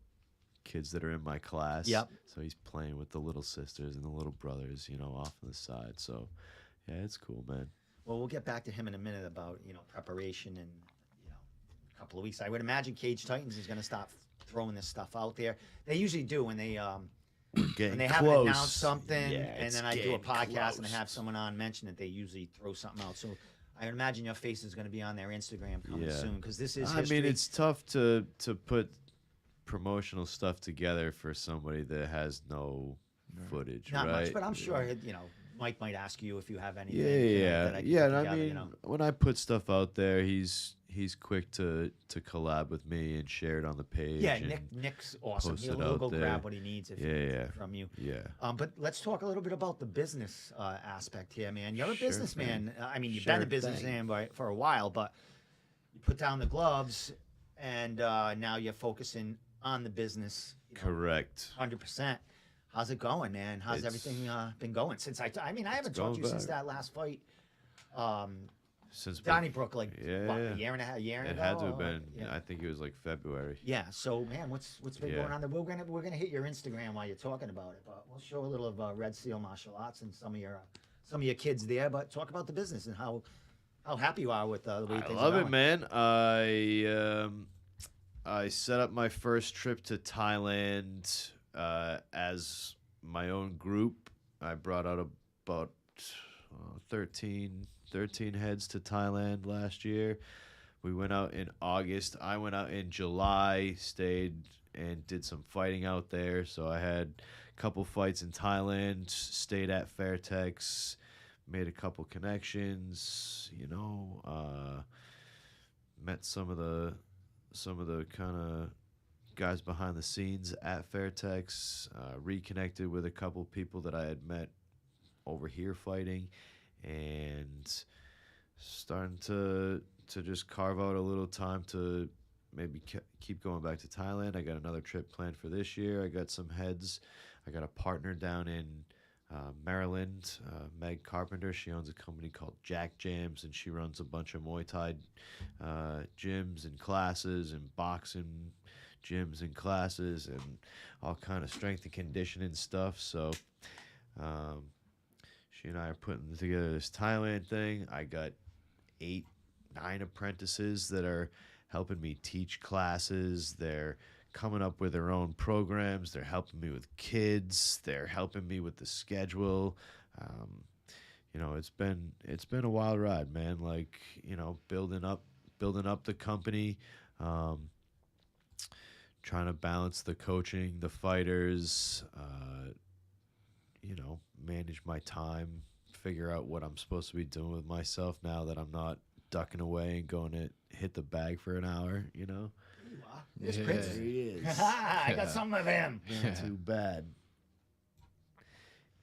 S2: kids that are in my class.
S1: Yep.
S2: So he's playing with the little sisters and the little brothers, you know, off on the side. So, yeah, it's cool, man.
S1: Well, we'll get back to him in a minute about, preparation and, a couple of weeks. I would imagine Cage Titans is going to stop throwing this stuff out there. They usually do when they
S2: Getting
S1: when they haven't
S2: close.
S1: announced something,
S2: Yeah,
S1: and
S2: it's
S1: then I do a
S2: getting
S1: podcast and I
S2: close.
S1: have someone on mention it. They usually throw something out. So I would imagine your face is going to be on their Instagram coming
S2: Yeah.
S1: soon because this is
S2: I
S1: history.
S2: mean, it's tough to put promotional stuff together for somebody that has no footage,
S1: not
S2: right?
S1: much, but I'm sure Mike might ask you if you have anything.
S2: Yeah,
S1: that I can
S2: yeah.
S1: put
S2: And I
S1: together,
S2: mean, when I put stuff out there, he's quick to collab with me and share it on the page.
S1: Yeah,
S2: and
S1: Nick's awesome.
S2: post
S1: He'll
S2: it out
S1: go
S2: there.
S1: grab what he needs
S2: Yeah.
S1: from you.
S2: Yeah.
S1: But let's talk a little bit about the business aspect here, man. You're a
S2: Sure
S1: businessman.
S2: thing.
S1: I mean, you've
S2: Sure
S1: been a businessman for a while, but you put down the gloves, and now you're focusing on the business.
S2: Correct.
S1: 100%. How's it going, man? How's everything been going since I haven't talked to you
S2: going
S1: since
S2: back.
S1: that last fight.
S2: Since
S1: Donnybrook, like
S2: Yeah,
S1: what,
S2: yeah.
S1: a year and a half, year
S2: it
S1: ago.
S2: had to have
S1: or-
S2: been.
S1: Yeah.
S2: I think it was like February.
S1: Yeah. So, man, what's been
S2: Yeah.
S1: going on there? We're gonna hit your Instagram while you're talking about it, but we'll show a little of Red Seal Martial Arts and some of your kids there. But talk about the business and how happy you are with the way
S2: I
S1: things
S2: love
S1: are
S2: it,
S1: going.
S2: man. I set up my first trip to Thailand as my own group. I brought out about 13 heads to Thailand last year. We went out in August. I went out in July, stayed and did some fighting out there. So I had a couple fights in Thailand, stayed at Fairtex, made a couple connections, met some of the kind of guys behind the scenes at Fairtex. Reconnected with a couple people that I had met over here fighting, and starting to just carve out a little time to maybe keep going back to Thailand. I got another trip planned for this year. I got some heads. I got a partner down in Maryland, Meg Carpenter. She owns a company called Jack Jams, and she runs a bunch of Muay Thai gyms and classes, and boxing gyms and classes, and all kind of strength and conditioning stuff. So she and I are putting together this Thailand thing. I got 8, 9 apprentices that are helping me teach classes. They're coming up with their own programs. They're helping me with kids. They're helping me with the schedule. You know, it's been a wild ride, man. Like, you know, building up the company, trying to balance the coaching, the fighters, you know, manage my time, figure out what I'm supposed to be doing with myself now that I'm not ducking away and going to hit the bag for an hour, you know?
S1: This Prince.
S2: He is.
S1: I got some of him.
S2: Not too bad.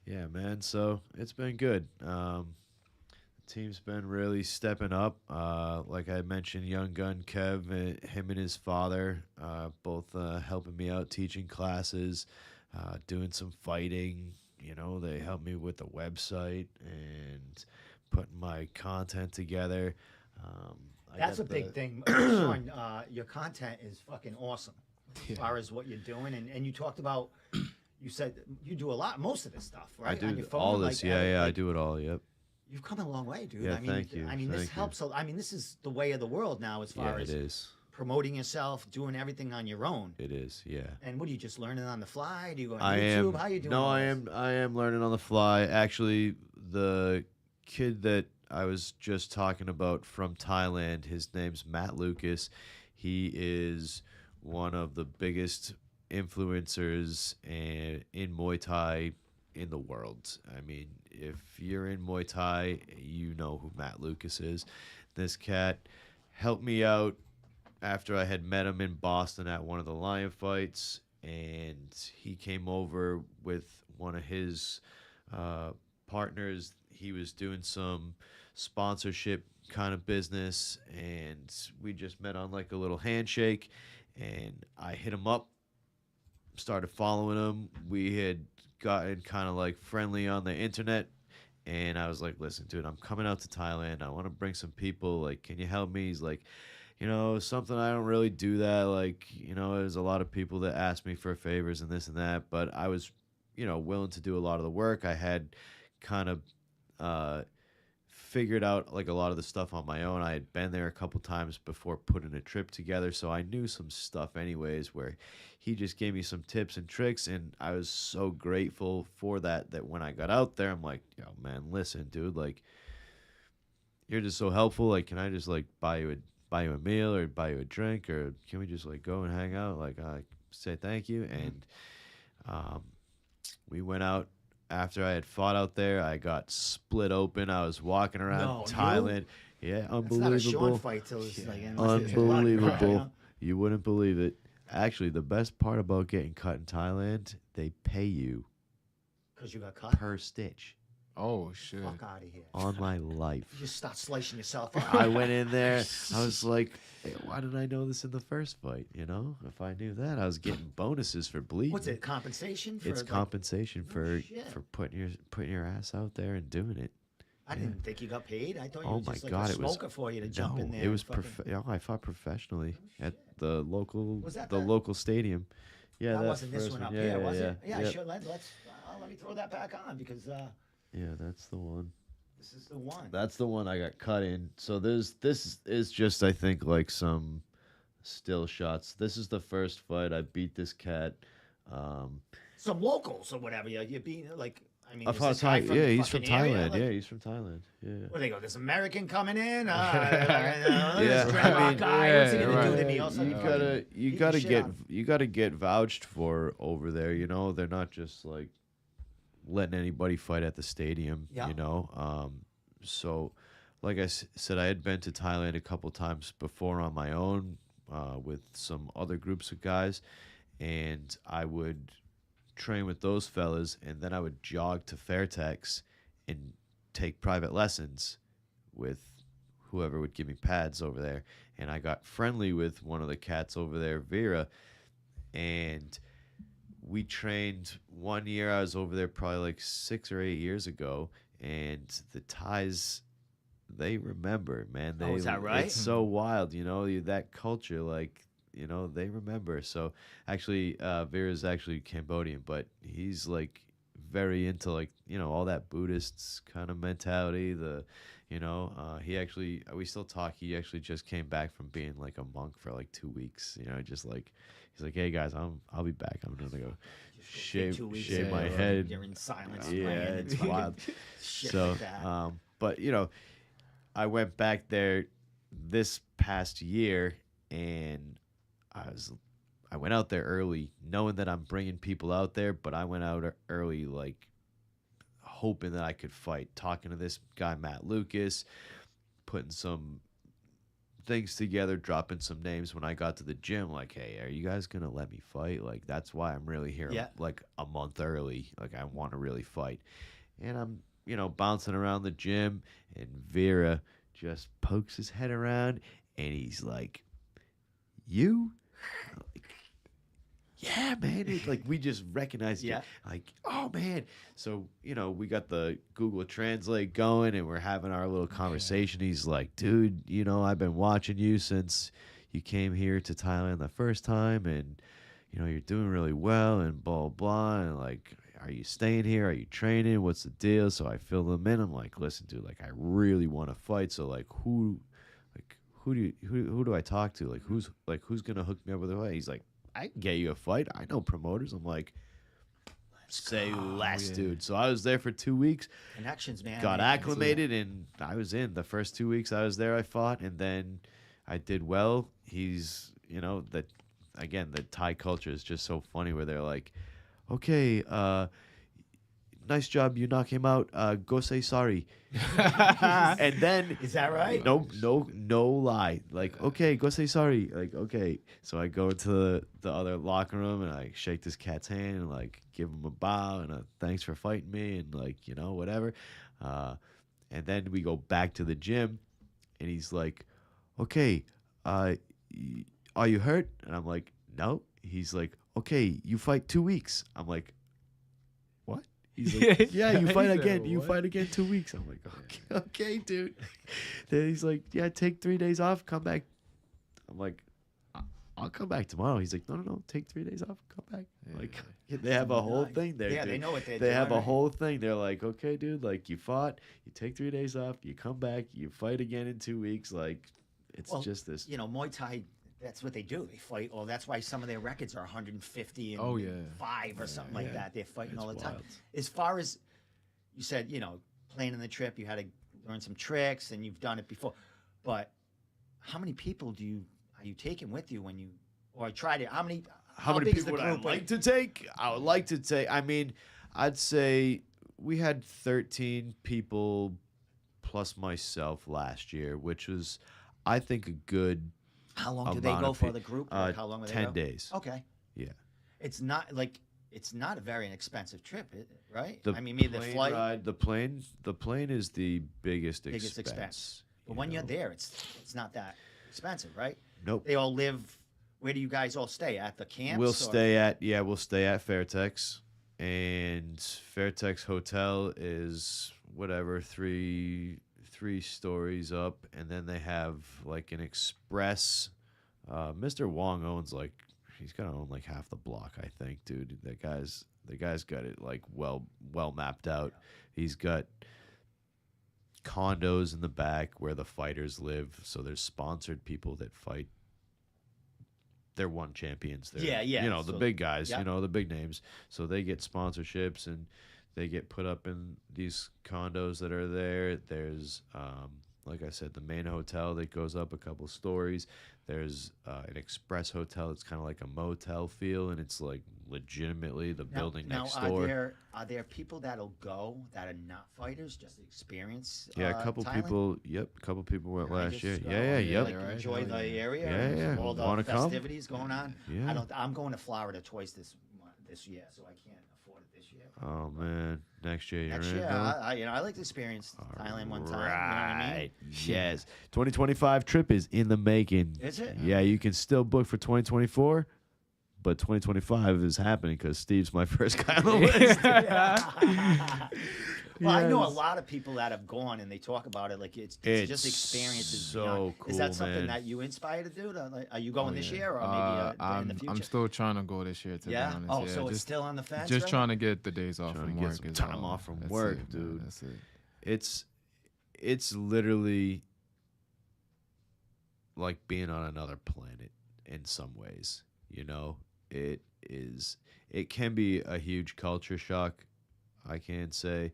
S2: Yeah, man. So it's been good. The team's been really stepping up. Like I mentioned, young gun Kev, him and his father, both helping me out, teaching classes, doing some fighting. You know, they helped me with the website and putting my content together.
S1: That's a big thing, Shaun. Your content is fucking awesome as far as what you're doing, and you talked about. You said you do most of this stuff, right?
S2: I do
S1: on your phone,
S2: all this.
S1: like,
S2: I do it all. Yep.
S1: You've come a long way, dude.
S2: Yeah,
S1: I mean,
S2: thank you.
S1: I mean, this
S2: Thank you.
S1: helps. I mean, this is the way of the world now, as far as
S2: it is.
S1: promoting yourself, doing everything on your own.
S2: It is. Yeah.
S1: And what are you just learning on the fly? Do you go on
S2: I
S1: YouTube?
S2: am.
S1: How you doing?
S2: No,
S1: all
S2: I
S1: this?
S2: am. I am learning on the fly. Actually, the kid that I was just talking about from Thailand, his name's Matt Lucas. He is one of the biggest influencers in Muay Thai in the world. I mean, if you're in Muay Thai, you know who Matt Lucas is. This cat helped me out after I had met him in Boston at one of the Lion fights, and he came over with one of his partners. He was doing some sponsorship kind of business, and we just met on like a little handshake, and I hit him up, started following him. We had gotten kind of like friendly on the internet, and I was like, listen, dude, I'm coming out to Thailand. I want to bring some people. Like, can you help me? He's like, you know, something, I don't really do that. Like, you know, there's a lot of people that ask me for favors and this and that, but I was, you know, willing to do a lot of the work. I had kind of figured out like a lot of the stuff on my own. I had been there a couple times before putting a trip together, so I knew some stuff anyways, where he just gave me some tips and tricks, and I was so grateful for that when I got out there, I'm like, yo, man, listen, dude, like, you're just so helpful. Like, can I just like buy you a meal or buy you a drink, or can we just like go and hang out? Like, I say thank you. And we went out. After I had fought out there, I got split open. I was walking around Thailand. Yeah, unbelievable.
S1: It's not a Shaun fight till it's like
S2: unbelievable. You wouldn't believe it. Actually, the best part about getting cut in Thailand, they pay you
S1: because you got cut
S2: per stitch.
S3: Oh shit!
S1: Fuck out of here!
S2: On my life.
S1: You just start slicing yourself up.
S2: I went in there. I was like, hey, why didn't I know this in the first fight? You know, if I knew that, I was getting bonuses for bleeding.
S1: What's it? Compensation? For
S2: It's compensation for putting your ass out there and doing it.
S1: I didn't think you got paid. I thought you
S2: Oh
S1: were
S2: my
S1: just like
S2: God,
S1: a
S2: it was
S1: smoker for you to jump in there.
S2: It was I fought professionally at the local local stadium. Yeah,
S1: that
S2: that
S1: wasn't this
S2: first
S1: one up
S2: Yeah,
S1: here,
S2: yeah,
S1: was
S2: yeah.
S1: it? Yeah,
S2: Yep.
S1: sure. Let me throw that back on because
S2: Yeah, that's the one.
S1: this is the one.
S2: That's the one I got cut in. So this is just, I think, like some still shots. This is the first fight. I beat this cat.
S1: Some locals or whatever. You're being like, I mean,
S2: I
S1: is
S2: fought
S1: this guy
S2: yeah, he's from
S1: fucking area?
S2: Thailand.
S1: Like,
S2: Yeah, he's from Thailand. Yeah.
S1: where they go? This American coming in?
S2: Yeah,
S1: This grandma
S2: I mean,
S1: guy. What's he gonna
S3: right.
S1: do to me? Also,
S2: You gotta get vouched for over there. You know, they're not just like letting anybody fight at the stadium.
S1: Yeah.
S2: You know, so like I said, I had been to Thailand a couple times before on my own, with some other groups of guys, and I would train with those fellas, and then I would jog to Fairtex and take private lessons with whoever would give me pads over there. And I got friendly with one of the cats over there, Vera, and we trained 1 year. I was over there probably like 6 or 8 years ago, and the Thais, they remember, man. They,
S1: is that right?
S2: It's so wild, that culture, like, they remember. So actually, Vera's actually Cambodian, but he's like very into like, all that Buddhist kind of mentality. He actually, we still talk. He actually just came back from being like a monk for like 2 weeks, just like, he's like, hey guys, I'll be back. I'm going to go shave my head.
S1: You're in silence.
S2: Yeah, it's wild.
S1: Shit
S2: So,
S1: like that.
S2: but I went back there this past year, and I went out there early, knowing that I'm bringing people out there, but I went out early, like hoping that I could fight. Talking to this guy Matt Lucas, putting some things together, dropping some names. When I got to the gym, like, hey, are you guys gonna let me fight? Like, that's why I'm really here, like a month early. Like, I want to really fight, and I'm bouncing around the gym, and Vera just pokes his head around, and he's like, you? Like, yeah, man. It's like, we just recognize it. Like, oh, man. So, we got the Google Translate going, and we're having our little conversation. He's like, dude, I've been watching you since you came here to Thailand the first time, and, you're doing really well, and blah, blah, and like, are you staying here? Are you training? What's the deal? So I fill them in. I'm like, listen, dude, like, I really want to fight. So like, who do I talk to? Like, who's gonna hook me up with a fight? He's like, I can get you a fight. I know promoters. I'm like, say less, dude. So I was there for 2 weeks.
S1: Connections, man.
S2: Got acclimated, and I was in. The first 2 weeks I was there, I fought, and then I did well. He's, that again, the Thai culture is just so funny, where they're like, okay, nice job, you knock him out. Go say sorry. And then,
S1: is that right?
S2: No lie. Like, okay, go say sorry. Like, okay. So I go to the other locker room, and I shake this cat's hand, and like give him a bow and a thanks for fighting me, and like, whatever. And then we go back to the gym, and he's like, okay, are you hurt? And I'm like, no. He's like, okay, you fight 2 weeks. I'm like, what? He's like, yeah, you fight again. You fight again 2 weeks. I'm like, okay, dude. Then he's like, yeah, take 3 days off, come back. I'm like, I'll come back tomorrow. He's like, no, take 3 days off, come back. Like, they have a whole thing there.
S1: Yeah,
S2: dude.
S1: they know what they're doing.
S2: They have a whole thing. They're like, okay, dude, like, you fought, you take 3 days off, you come back, you fight again in 2 weeks. Like, it's just this.
S1: Muay Thai, that's what they do. They fight. Well, that's why some of their records are 150 and 5 or something like that. They're fighting all the time. As far as you said, planning the trip, you had to learn some tricks, and you've done it before. But how many people are you taking with you when you, or tried it? How many
S2: people would I like to take? I would like to take. I mean, I'd say we had 13 people plus myself last year, which was, I think, a good.
S1: How long did they go for the group? Like, how long were they
S2: 10 days.
S1: Okay.
S2: Yeah.
S1: It's not a very inexpensive trip, right?
S2: The
S1: maybe the flight
S2: ride, the plane is the biggest expense.
S1: But when you're there, it's not that expensive, right?
S2: Nope.
S1: They all live. Where do you guys all stay? At the camps?
S2: We'll stay at Fairtex, and Fairtex Hotel is whatever three stories up, and then they have like an express. Mr. Wong owns he's gonna own like half the block, I think, dude. The guy's got it like well mapped out. He's got condos in the back where the fighters live, so there's sponsored people that fight. They're one champions. They're, the big guys, the big names. So they get sponsorships, and they get put up in these condos that are there. There's, like I said, the main hotel that goes up a couple stories. There's an express hotel. It's kind of like a motel feel, and it's like legitimately the building
S1: now,
S2: next door.
S1: Are there people that'll go that are not fighters just to experience?
S2: Yeah, a couple
S1: Thailand?
S2: people. Yep, a couple people went
S1: Can I
S2: last
S1: just
S2: year.
S1: go
S2: Yeah,
S1: and,
S2: yep.
S1: like,
S3: right?
S1: enjoy
S3: Hell
S1: the
S3: yeah.
S1: area
S2: Yeah,
S1: and
S2: yeah.
S1: all the
S2: Wanna come?
S1: festivities going on.
S2: Yeah.
S1: I'm going to Florida twice this year, so I can't afford it this year.
S2: Oh man, next year you're
S1: Next
S2: in.
S1: year,
S2: Huh?
S1: I like to experience Thailand one time. You know what I mean?
S2: Right. Yes. 2025 trip is in the making.
S1: Is it?
S2: Yeah, you can still book for 2024, but 2025 is happening because Steve's my first guy on the list.
S1: Well, I know a
S2: Yes.
S1: lot of people that have gone and they talk about it like it's
S2: It's
S1: just experiences.
S2: so
S1: beyond. Is
S2: cool,
S1: that something
S2: man.
S1: that you inspire to do? Like, are you going this
S3: yeah.
S1: year or maybe in the future?
S3: I'm still trying to go this year, to
S1: yeah.
S3: be honest.
S1: Oh,
S3: yeah,
S1: so it's
S3: just,
S1: still on the fence.
S3: just
S1: right?
S3: trying to get the days off
S2: Trying
S3: from
S2: to get
S3: work.
S2: some
S3: is
S2: time
S3: all.
S2: off from
S3: That's
S2: work,
S3: it, man.
S2: dude.
S3: That's it.
S2: It's literally like being on another planet in some ways. You know, it can be a huge culture shock. I can say,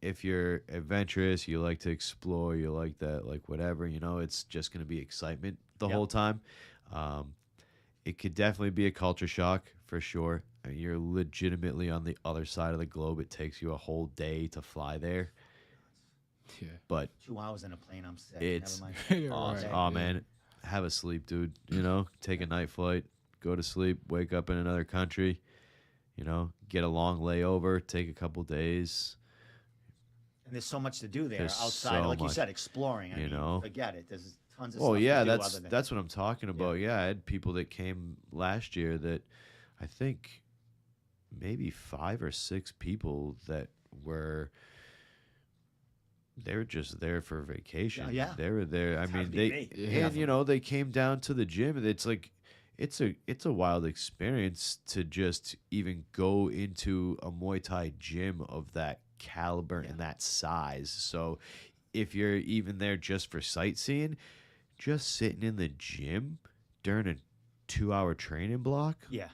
S2: if you're adventurous, you like to explore, you like that, like whatever, you know, it's just going to be excitement the
S1: Yep.
S2: whole time. It could definitely be a culture shock for sure. And you're legitimately on the other side of the globe. It takes you a whole day to fly there,
S3: Yeah.
S2: but
S1: 2 hours in a plane. I'm sick.
S2: It's
S1: Never mind.
S3: You're
S2: awesome.
S3: right.
S2: Oh man, have a sleep, dude. You know, take a night flight, go to sleep, wake up in another country. You know, get a long layover, take a couple days.
S1: And there's so much to do there
S2: There's
S1: outside,
S2: so
S1: like you
S2: much,
S1: said, exploring. I
S2: you
S1: mean,
S2: know?
S1: forget it. There's tons of
S2: Oh
S1: stuff
S2: yeah,
S1: to do other than
S2: that's what I'm talking about. Yeah, I had people that came last year that I think maybe 5 or 6 people that were they were just there for vacation.
S1: Yeah.
S2: They were there. I
S1: That's how
S2: mean,
S1: it be.
S3: Yeah.
S2: and you know, they came down to the gym and it's like it's a wild experience to just even go into a Muay Thai gym of that caliber and that size. So if you're even there just for sightseeing, just sitting in the gym during a 2-hour training block,
S1: Yeah.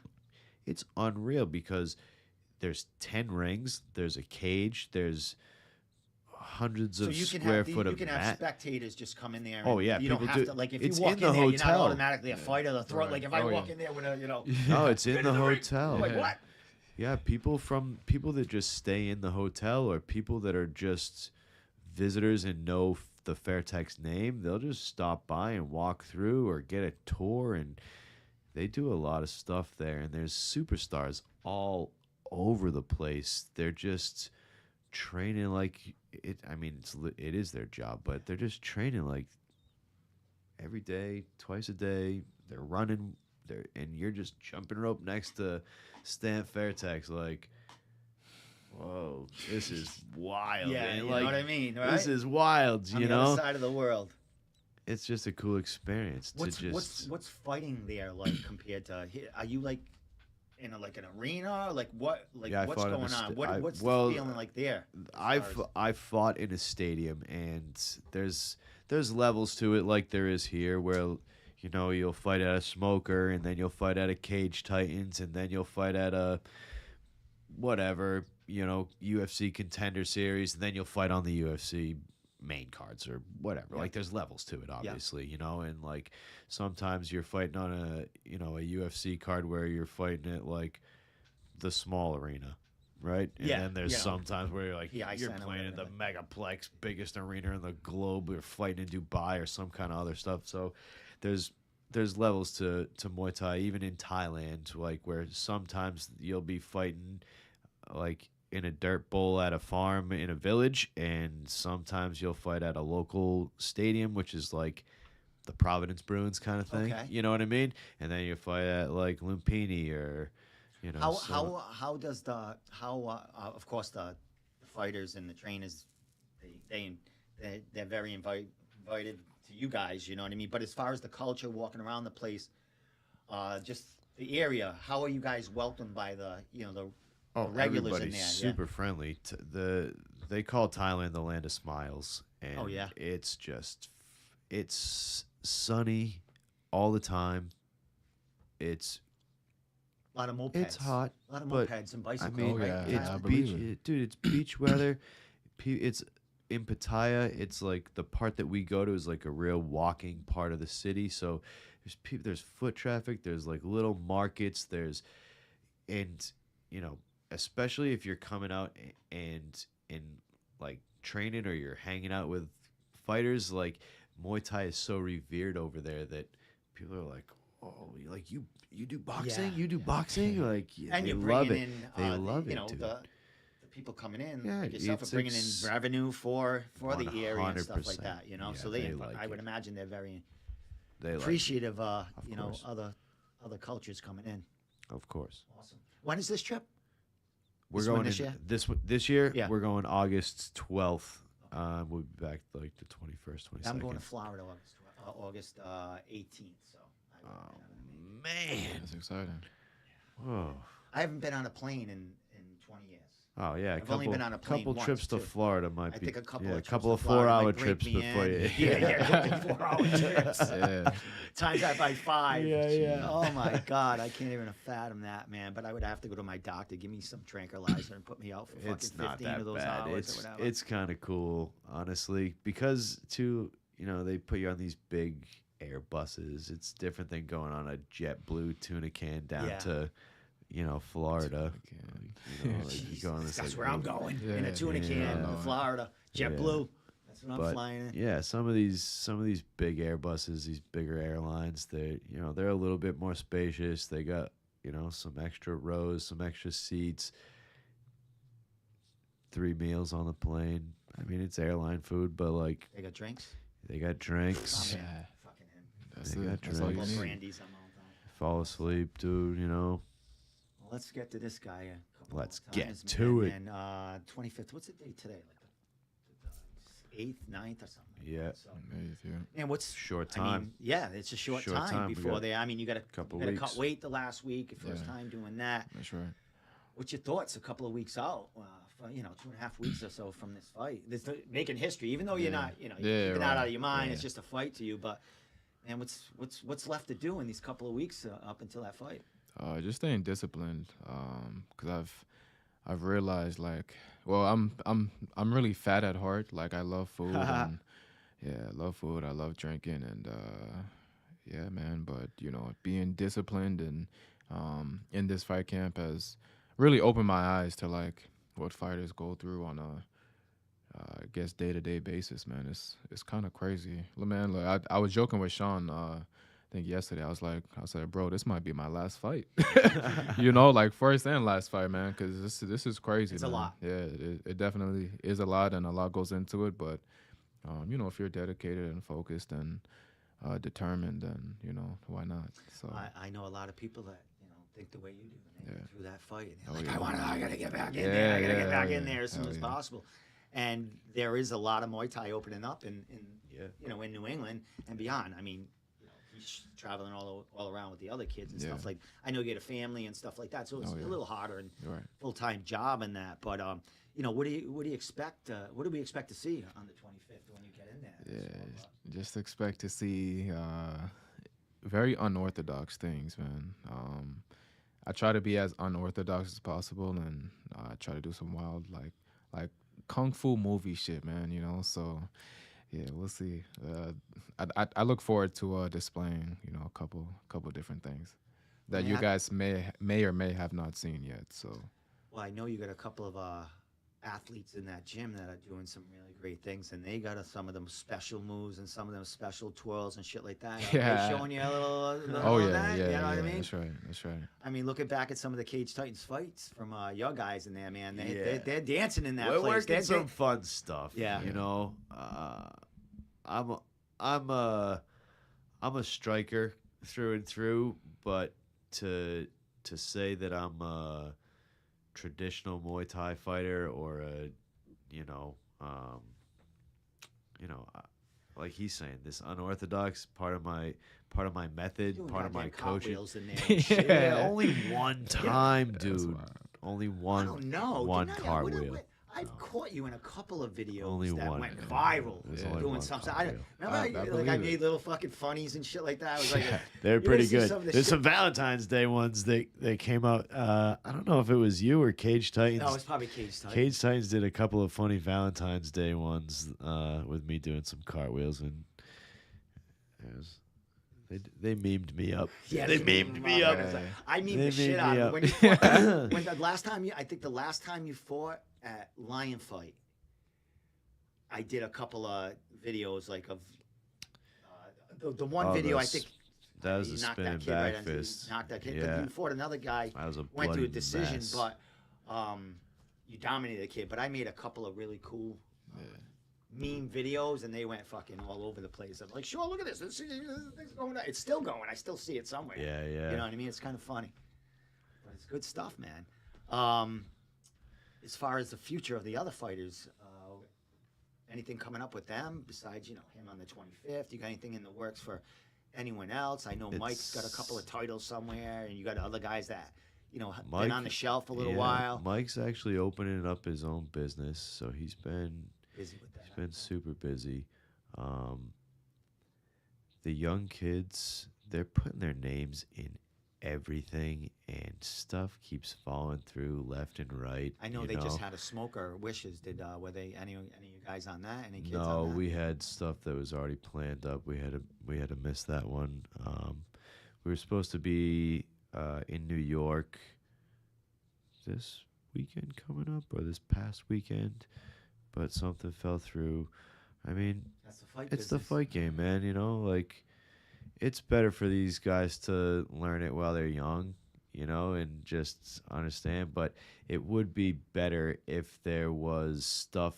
S2: it's unreal because there's 10 rings, there's a cage, there's hundreds
S1: So
S2: of
S1: you can
S2: square
S1: have
S2: foot
S1: you
S2: of
S1: can have
S2: mat.
S1: spectators just come in there.
S2: Oh,
S1: and
S2: yeah,
S1: you don't
S2: people
S1: have
S2: do-
S1: to like if
S2: it's
S1: you walk
S2: in the
S1: there, you're not
S2: hotel.
S1: automatically a fighter. The throat.
S3: Right.
S1: Like if I
S3: Oh,
S1: walk
S3: yeah.
S1: in there with a
S2: No, it's in
S1: Get
S2: the
S1: in the ring.
S2: hotel.
S1: like what?
S2: Yeah, people that just stay in the hotel or people that are just visitors and know the Fairtex name, they'll just stop by and walk through or get a tour, and they do a lot of stuff there. And there's superstars all over the place. They're just training like it. I mean, it is their job, but they're just training like every day, twice a day. They're running there, and you're just jumping rope next to Stan Fairtex. Like, whoa, this is wild.
S1: Yeah,
S2: man.
S1: you
S2: Like,
S1: know what I mean, right?
S2: This is wild.
S1: On
S2: You
S1: the other
S2: know,
S1: side of the world.
S2: it's just a cool experience to
S1: What's fighting there like compared to here? Are you like in like an arena? Like what? Like
S2: Yeah, I
S1: what's
S2: fought in
S1: going
S2: a
S1: on?
S2: sta-
S1: What's
S2: well,
S1: the feeling like there?
S2: I fought in a stadium, and there's levels to it, like there is here, where you know you'll fight at a smoker, and then you'll fight at a Cage Titans, and then you'll fight at a whatever, you know, UFC Contender Series, and then you'll fight on the UFC main cards or whatever.
S1: Yeah.
S2: Like there's levels to it, obviously, you know, and like sometimes you're fighting on a UFC card where you're fighting at like the small arena. Right? And
S1: Yeah,
S2: then there's
S1: you know,
S2: sometimes where you're like
S1: PI
S2: you're
S1: Center,
S2: playing at the
S1: whatever.
S2: Megaplex, biggest arena in the globe, or fighting in Dubai or some kind of other stuff. So there's levels to Muay Thai, even in Thailand, like where sometimes you'll be fighting like in a dirt bowl at a farm in a village, and sometimes you'll fight at a local stadium, which is like the Providence Bruins kind of thing.
S1: Okay.
S2: You know what I mean? And then you fight at like Lumpini or you know.
S1: How does the of course the fighters and the trainers they're very invited to you guys, you know what I mean? But as far as the culture, walking around the place, just the area, how are you guys welcomed by the regulars in
S2: everybody's
S1: there?
S2: super friendly. They call Thailand the land of smiles, and
S1: Oh, yeah?
S2: it's sunny all the time. It's
S1: A lot of mopeds.
S2: It's hot,
S1: A lot of
S2: but,
S1: mopeds and
S2: I
S1: bicycles.
S2: mean,
S1: right?
S3: yeah,
S2: it's
S3: I
S2: beach,
S3: believe it.
S2: dude. It's beach weather. It's in Pattaya. It's like the part that we go to is like a real walking part of the city. So there's foot traffic. There's like little markets. There's and you know, especially if you're coming out and like training or you're hanging out with fighters, like Muay Thai is so revered over there that people are like, oh, like you do boxing,
S1: Yeah,
S2: you do
S1: yeah.
S2: boxing, like
S1: And
S2: they
S1: you're
S2: love
S1: bringing
S2: it.
S1: in,
S2: They love
S1: you
S2: it,
S1: know,
S2: dude.
S1: the people coming in,
S2: Yeah,
S1: like yourself, are
S2: it's
S1: bringing in revenue for the area and stuff
S2: 100%.
S1: like that. You know,
S2: Yeah,
S1: so
S2: they
S1: I
S2: like
S1: would
S2: it.
S1: imagine they're very
S2: They like it.
S1: appreciative. You know,
S2: course.
S1: other cultures coming in.
S2: Of course.
S1: Awesome. When is this trip?
S2: We're
S1: This one
S2: going
S1: this
S2: in,
S1: year?
S2: this year.
S1: Yeah.
S2: We're going August 12th. We'll be back like the 21st, 22nd.
S1: I'm going to Florida August 18th. So.
S2: Oh man,
S3: That's exciting.
S2: whoa.
S1: I haven't been on a plane in 20 years.
S2: Oh yeah,
S1: I've only been on a plane
S2: couple
S1: once,
S2: trips to
S1: too.
S2: Florida might
S1: I
S2: be.
S1: think a couple
S2: yeah,
S1: of
S2: a
S1: trips
S2: couple
S1: to
S2: of
S1: Florida
S2: 4-hour
S1: might break
S2: trips
S1: me
S2: before
S1: in.
S2: you.
S1: Yeah, 4-hour trips.
S3: Yeah.
S1: Times that by 5.
S2: Yeah, yeah.
S1: Oh my God, I can't even fathom that, man. But I would have to go to my doctor, give me some tranquilizer, and put me out for
S2: It's
S1: fucking
S2: not
S1: 15
S2: that
S1: of those
S2: bad.
S1: hours or whatever.
S2: It's kind of cool, honestly, because too, you know, they put you on these big Airbuses. It's different than going on a JetBlue tuna can down
S1: Yeah.
S2: to, you know, Florida. You know, like you go on this,
S1: That's
S2: like,
S1: where I'm going in a
S3: Yeah,
S1: tuna
S2: yeah,
S1: can
S2: I
S1: to
S3: know.
S1: Florida. JetBlue. That's what I'm
S2: But
S1: flying in.
S2: yeah, some of these big Airbuses, these bigger airlines, they're a little bit more spacious. They got, you know, some extra rows, some extra seats, 3 meals on the plane. I mean, it's airline food, but like
S1: They got drinks.
S2: they got drinks.
S1: I'm in.
S3: Yeah.
S1: Fucking in.
S3: That's
S2: They
S3: it.
S2: got
S3: That's all you
S2: drinks.
S3: need.
S1: Brandy's, I'm all done.
S2: Fall asleep, dude. You know,
S1: Well, let's get to this guy a couple
S2: Let's
S1: more
S2: get
S1: times,
S2: to
S1: man.
S2: it.
S1: And 25th. What's the date today? Like the 8th, 9th, or something. Like
S2: Yeah.
S1: that. So,
S3: Yeah.
S1: and what's
S2: short
S1: I mean,
S2: time.
S1: yeah, it's a short time
S2: We
S1: before
S2: got
S1: they. I mean, you got to
S2: couple
S1: cut
S2: weeks.
S1: weight the last week. First
S3: Yeah.
S1: time doing that.
S3: That's right.
S1: What's your thoughts? A couple of weeks out, for, 2.5 weeks or so from this fight. This making history, even though you're
S3: Yeah.
S1: not, you're
S3: Yeah,
S1: keeping
S3: right.
S1: that out of your mind.
S3: Yeah.
S1: It's just a fight to you. But man, what's left to do in these couple of weeks up until that fight?
S3: Just staying disciplined. Because I've realized like, well, I'm really fat at heart. Like I love food. And, yeah, I love food. I love drinking, and yeah, man. But being disciplined and in this fight camp has really opened my eyes to like what fighters go through on a I guess day-to-day basis, man. It's kind of crazy, man. Like I was joking with Shaun. I think yesterday I said, bro, this might be my last fight. Like first and last fight, man. Because this is crazy.
S1: It's a
S3: man.
S1: lot.
S3: Yeah, it definitely is a lot, and a lot goes into it. But if you're dedicated and focused and determined, then why not? So
S1: I know a lot of people that think the way you do, and they
S3: Yeah.
S1: go through that fight, and
S3: Oh,
S1: they're like,
S3: yeah.
S1: I gotta get back in
S3: Yeah,
S1: there. I gotta get
S3: yeah,
S1: back
S3: yeah.
S1: in there as soon
S3: Hell
S1: as
S3: yeah.
S1: possible. And there is a lot of Muay Thai opening up in
S2: Yeah.
S1: in New England and beyond. I mean, he's traveling all around with the other kids and stuff
S3: Yeah.
S1: like. I know you get a family and stuff like that, so it's
S3: Oh, yeah.
S1: a little harder and
S3: you're right.
S1: full-time job and that. But what do you expect? What do we expect to see on the 25th when you get in there?
S3: Yeah, just expect to see very unorthodox things, man. I try to be as unorthodox as possible, and I try to do some wild, like kung fu movie shit, man. So yeah, we'll see. I look forward to displaying, a couple different things that you
S1: Yeah.
S3: guys may or may have not seen yet. So
S1: Well, I know you got a couple of athletes in that gym that are doing some really great things, and they got some of them special moves and some of them special twirls and shit like that. Are
S3: Yeah.
S1: they showing you a little
S3: oh
S1: of
S3: yeah,
S1: that?
S3: yeah,
S1: You know what I
S3: yeah,
S1: mean?
S3: That's right.
S1: I mean, looking back at some of the Cage Titans fights from your guys in there, man,
S2: Yeah.
S1: they're dancing in that
S2: We're
S1: place.
S2: working
S1: They're
S2: some fun stuff.
S1: Yeah.
S2: I'm a striker through and through, but to say that I'm a traditional Muay Thai fighter or like he's saying, this unorthodox part of my method,
S1: doing
S2: part of my
S1: goddamn
S2: coaching.
S1: cartwheels in there and shit.
S2: Yeah, only one time,
S3: That's
S2: dude.
S3: wild.
S2: Only
S1: I
S2: one.
S1: don't know.
S2: One
S1: Didn't I-
S2: cartwheel.
S1: I've caught you in a couple of videos
S2: Only
S1: that
S2: one.
S1: went viral
S2: There's
S3: Yeah.
S2: only
S1: doing
S2: one
S1: something.
S2: cartwheel.
S1: Remember,
S3: I
S1: I
S3: believe it.
S1: made little fucking funnies and shit like that. I was like,
S2: They're
S1: you
S2: pretty
S1: ever see
S2: good.
S1: some of the
S2: There's
S1: shit-
S2: some Valentine's Day ones that came out. I don't know if it was you or Cage Titans.
S1: no, it's probably Cage Titans.
S2: Cage Titans did a couple of funny Valentine's Day ones with me doing some cartwheels, and They memed me up.
S1: Yeah,
S2: they memed me up.
S1: I memed the shit out of it. When the last time I think the last time you fought at Lion Fight, I did a couple of videos like of the one video I think
S2: that was a spinning back fist.
S1: Knocked that kid. Yeah. You fought another guy.
S2: I was
S1: went to a decision,
S2: mess.
S1: but you dominated the kid. But I made a couple of really cool meme videos, and they went fucking all over the place. I'm like, sure, look at this. This thing's going on. It's still going. I still see it somewhere.
S2: Yeah.
S1: You know what I mean? It's kind of funny, but it's good stuff, man. As far as the future of the other fighters, anything coming up with them besides him on the 25th? You got anything in the works for anyone else? I know Mike's got a couple of titles somewhere, and you got other guys that been on the shelf a little while.
S2: Mike's actually opening up his own business, so he's been
S1: busy with that.
S2: He's been super busy. The young kids, they're putting their names in everything, and stuff keeps falling through left and right.
S1: I know they just had a Smoker Wishes. Were they any of you guys on that? Any kids
S2: no,
S1: on that?
S2: We had stuff that was already planned up. We had to miss that one. We were supposed to be in New York this weekend coming up, or this past weekend, but something fell through. I mean,
S1: that's the fight
S2: it's
S1: business.
S2: the fight game, man. Like, it's better for these guys to learn it while they're young, and just understand. But it would be better if there was stuff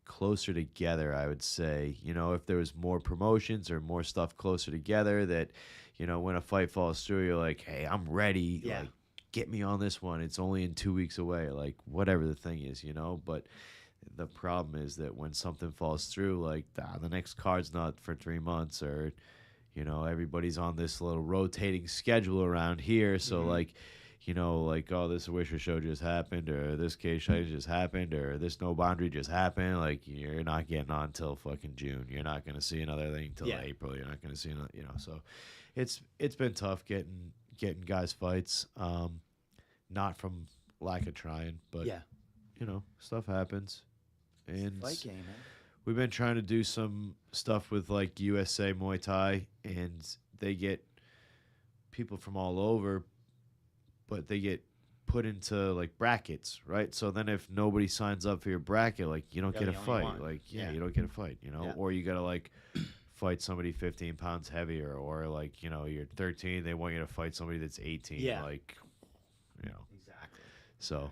S2: closer together, I would say. If there was more promotions or more stuff closer together that, when a fight falls through, you're like, hey, I'm ready.
S1: Yeah.
S2: Like, get me on this one. It's only in 2 weeks away. Like, whatever the thing is, But the problem is that when something falls through, like the next card's not for 3 months, or everybody's on this little rotating schedule around here. So like, oh, this Wisher show just happened, or this case just happened, or this no boundary just happened. Like, you're not getting on till fucking June. You're not going to see another thing till April. You're not going to see another, So it's been tough getting guys fights. Not from lack of trying, but stuff happens. And
S1: fight game, man.
S2: We've been trying to do some stuff with like USA Muay Thai, and they get people from all over, but they get put into like brackets, right? So then if nobody signs up for your bracket, like you don't get a fight. Like you don't get a fight, or you gotta like fight somebody 15 pounds heavier, or like you're 13, they want you to fight somebody that's 18. Like
S1: exactly.
S2: So.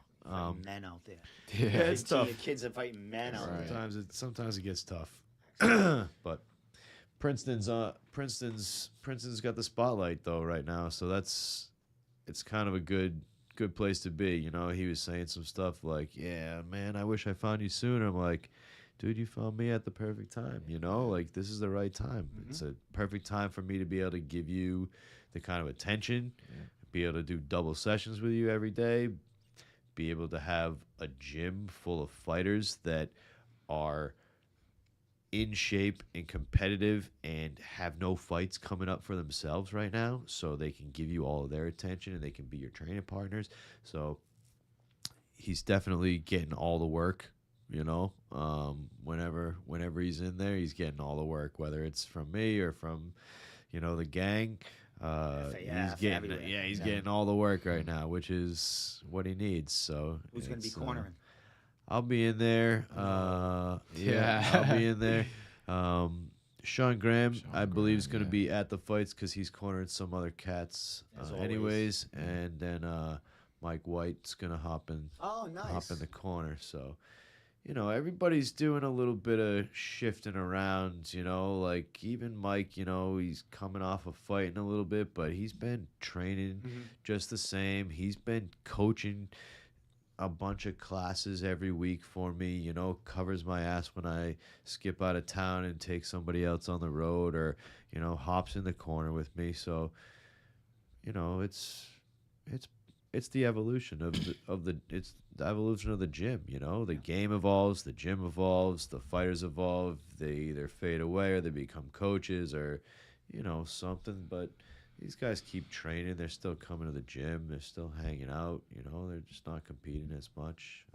S1: Men out there.
S2: Yeah, it's tough.
S1: Kids are fighting men out there.
S2: Sometimes it gets tough. But Princeton's got the spotlight though right now, so it's kind of a good place to be. He was saying some stuff like, "Yeah, man, I wish I found you sooner." I'm like, dude, you found me at the perfect time. Like this is the right time. Mm-hmm. It's a perfect time for me to be able to give you the kind of attention, be able to do double sessions with you every day. Be able to have a gym full of fighters that are in shape and competitive and have no fights coming up for themselves right now, so they can give you all of their attention and they can be your training partners. So he's definitely getting all the work, whenever he's in there, he's getting all the work, whether it's from me or from the gang. He's getting all the work right now, which is what he needs. So
S1: who's going to be cornering?
S2: I'll be in there. I'll be in there. Shaun Graham, I believe, is going to be at the fights because he's cornered some other cats, anyways. And then Mike White's going to hop in the corner. So. Everybody's doing a little bit of shifting around, like even Mike, he's coming off a fighting a little bit, but he's been training just the same. He's been coaching a bunch of classes every week for me, covers my ass when I skip out of town and take somebody else on the road, or, hops in the corner with me. So, it's the evolution of the evolution of the gym. The game evolves, the gym evolves, the fighters evolve. They either fade away or they become coaches, or something. But these guys keep training. They're still coming to the gym. They're still hanging out. They're just not competing as much.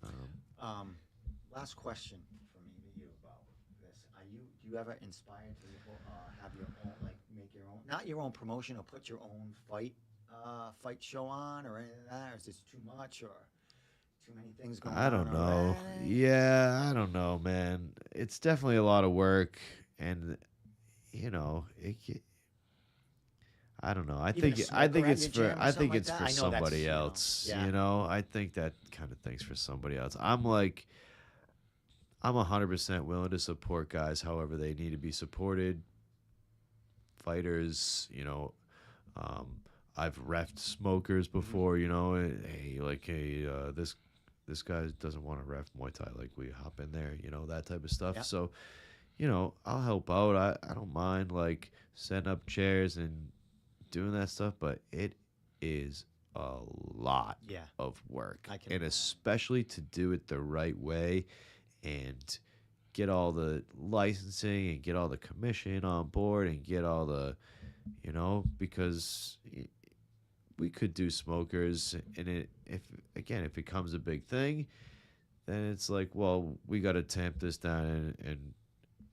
S1: Last question for me to you about this. do you ever inspire to have your own, like make your own, not your own promotion or put your own fight show on or anything like that? Or is this too much or too many things going on?
S2: I don't know.
S1: already?
S2: Yeah, I don't know, man. It's definitely a lot of work, and I don't know. I
S1: Even
S2: think
S1: a
S2: I think
S1: smoker at
S2: it's
S1: your
S2: for
S1: gym or
S2: I
S1: something
S2: think
S1: like
S2: it's
S1: that?
S2: for
S1: I know that's,
S2: somebody else.
S1: yeah.
S2: I think that kind of thing's for somebody else. I'm 100% willing to support guys however they need to be supported. Fighters, I've reffed smokers before. This guy doesn't want to ref Muay Thai. Like, we hop in there, that type of stuff.
S1: Yep.
S2: So, I'll help out. I don't mind like setting up chairs and doing that stuff, but it is a lot
S1: Yeah.
S2: of work,
S1: I can
S2: and
S1: imagine.
S2: especially to do it the right way and get all the licensing and get all the commission on board and get all the, because we could do smokers, and if it becomes a big thing, then it's like, well, we got to tamp this down, and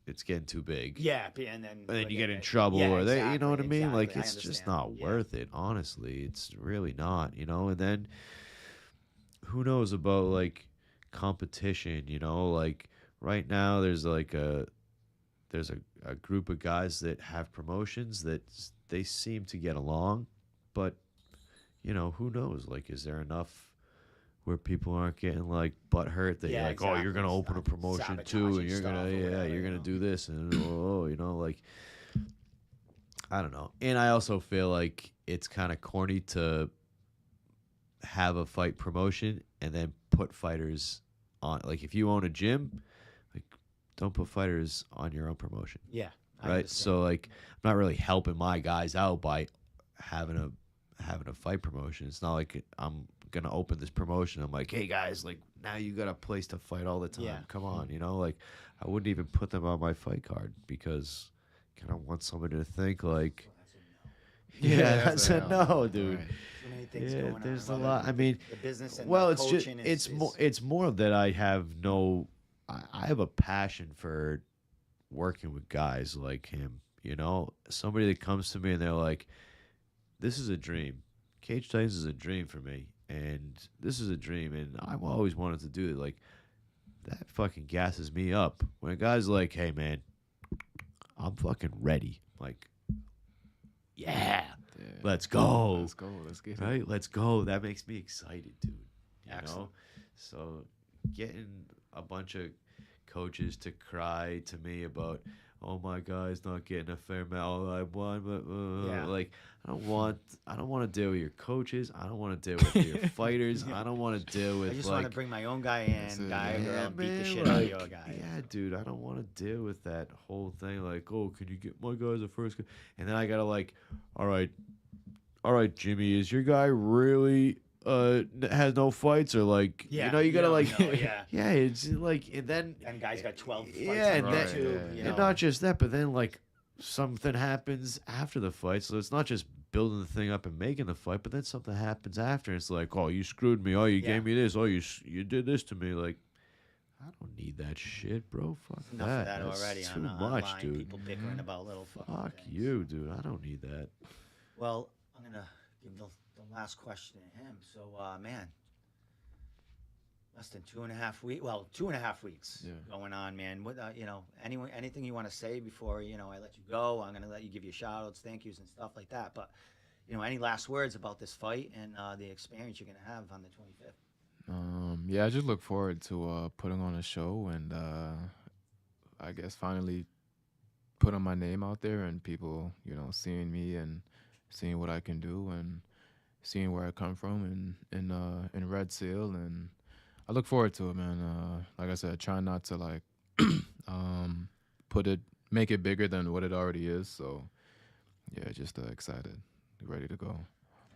S2: it's getting too big.
S1: Yeah, and then
S2: You get in trouble,
S1: yeah,
S2: or they, you know what I
S1: exactly,
S2: mean? Like,
S1: exactly. I
S2: it's just
S1: understand.
S2: not
S1: Yeah.
S2: worth it, honestly. It's really not, And then who knows about like competition, Like right now, there's a group of guys that have promotions that they seem to get along, but who knows? Like, is there enough where people aren't getting like butt hurt that
S1: Yeah,
S2: you're like, oh, you're
S1: exactly.
S2: gonna open a
S1: Stop
S2: promotion too,
S1: sabotaging
S2: and you're
S1: stuff
S2: gonna
S1: or whatever,
S2: you're
S1: you
S2: gonna
S1: know?
S2: do this, and like, I don't know. And I also feel like it's kind of corny to have a fight promotion and then put fighters on. Like, if you own a gym, like, don't put fighters on your own promotion.
S1: Yeah. I
S2: Right.
S1: understand.
S2: So like, I'm not really helping my guys out by having a fight promotion. It's not like I'm gonna open this promotion. I'm like, hey guys, like, now you got a place to fight all the time.
S1: Yeah.
S2: Come on, like, I wouldn't even put them on my fight card because I kind of want somebody to think like, that's a no, dude.
S3: Right.
S1: Too many things
S2: Yeah,
S1: going on.
S2: there's a
S1: Well,
S2: lot. I mean,
S1: the business and
S2: well,
S1: the
S2: it's just
S1: coaching
S2: it's more that I have I have a passion for working with guys like him. Somebody that comes to me and they're like, this is a dream. Cage Titans is a dream for me, and this is a dream, and I've always wanted to do it. Like, that fucking gasses me up when a guy's like, hey man, I'm fucking ready. Like, yeah. Let's go.
S3: Let's go. Let's get it.
S2: Right? Let's go. That makes me excited, dude.
S1: Excellent.
S2: So getting a bunch of coaches to cry to me about, oh, my guy's not getting a fair amount. I won, but
S1: Yeah.
S2: like, I don't want to deal with your coaches. I don't want to deal with your fighters. I don't want to deal with
S1: I just
S2: like,
S1: want to bring my own guy in, guy or girl,
S2: yeah,
S1: and beat the
S2: man,
S1: shit out of
S2: like,
S1: your guy.
S2: yeah, dude, I don't want to deal with that whole thing. Like, oh, can you get my guys a first? And then I gotta like, all right, Jimmy, is your guy really has no fights, or like,
S1: Yeah,
S2: you gotta
S1: you
S2: like,
S1: don't know, yeah.
S2: yeah, it's like, and then
S1: And guys got 12 fights
S2: yeah,
S1: on
S2: and then,
S1: YouTube,
S3: yeah,
S1: you know.
S2: and not just that, but then like something happens after the fight, so it's not just building the thing up and making the fight, but then something happens after, and it's like, oh, you screwed me, oh, you
S1: Yeah.
S2: gave me this, oh, you did this to me, like, I don't need that shit, bro. Fuck
S1: Enough
S2: that.
S1: of that
S2: That's
S1: already
S2: too
S1: on
S2: much,
S1: online,
S2: dude.
S1: people bickering about little fucking
S2: Fuck
S1: things.
S2: you, dude. I don't need that.
S1: Well, I'm going to give the last question to him. So, man, less than 2.5 weeks. Well, 2.5 weeks going on, man. What, anything you want to say before, I let you go? I'm going to let you give you shout outs, thank yous, and stuff like that. But, any last words about this fight and the experience you're going to have on the 25th?
S3: Yeah, I just look forward to putting on a show and I guess finally putting my name out there and people, seeing me and seeing what I can do and seeing where I come from in Red Seal, and I look forward to it, man. Like I said, try not to like make it bigger than what it already is. So yeah, just excited, ready to go.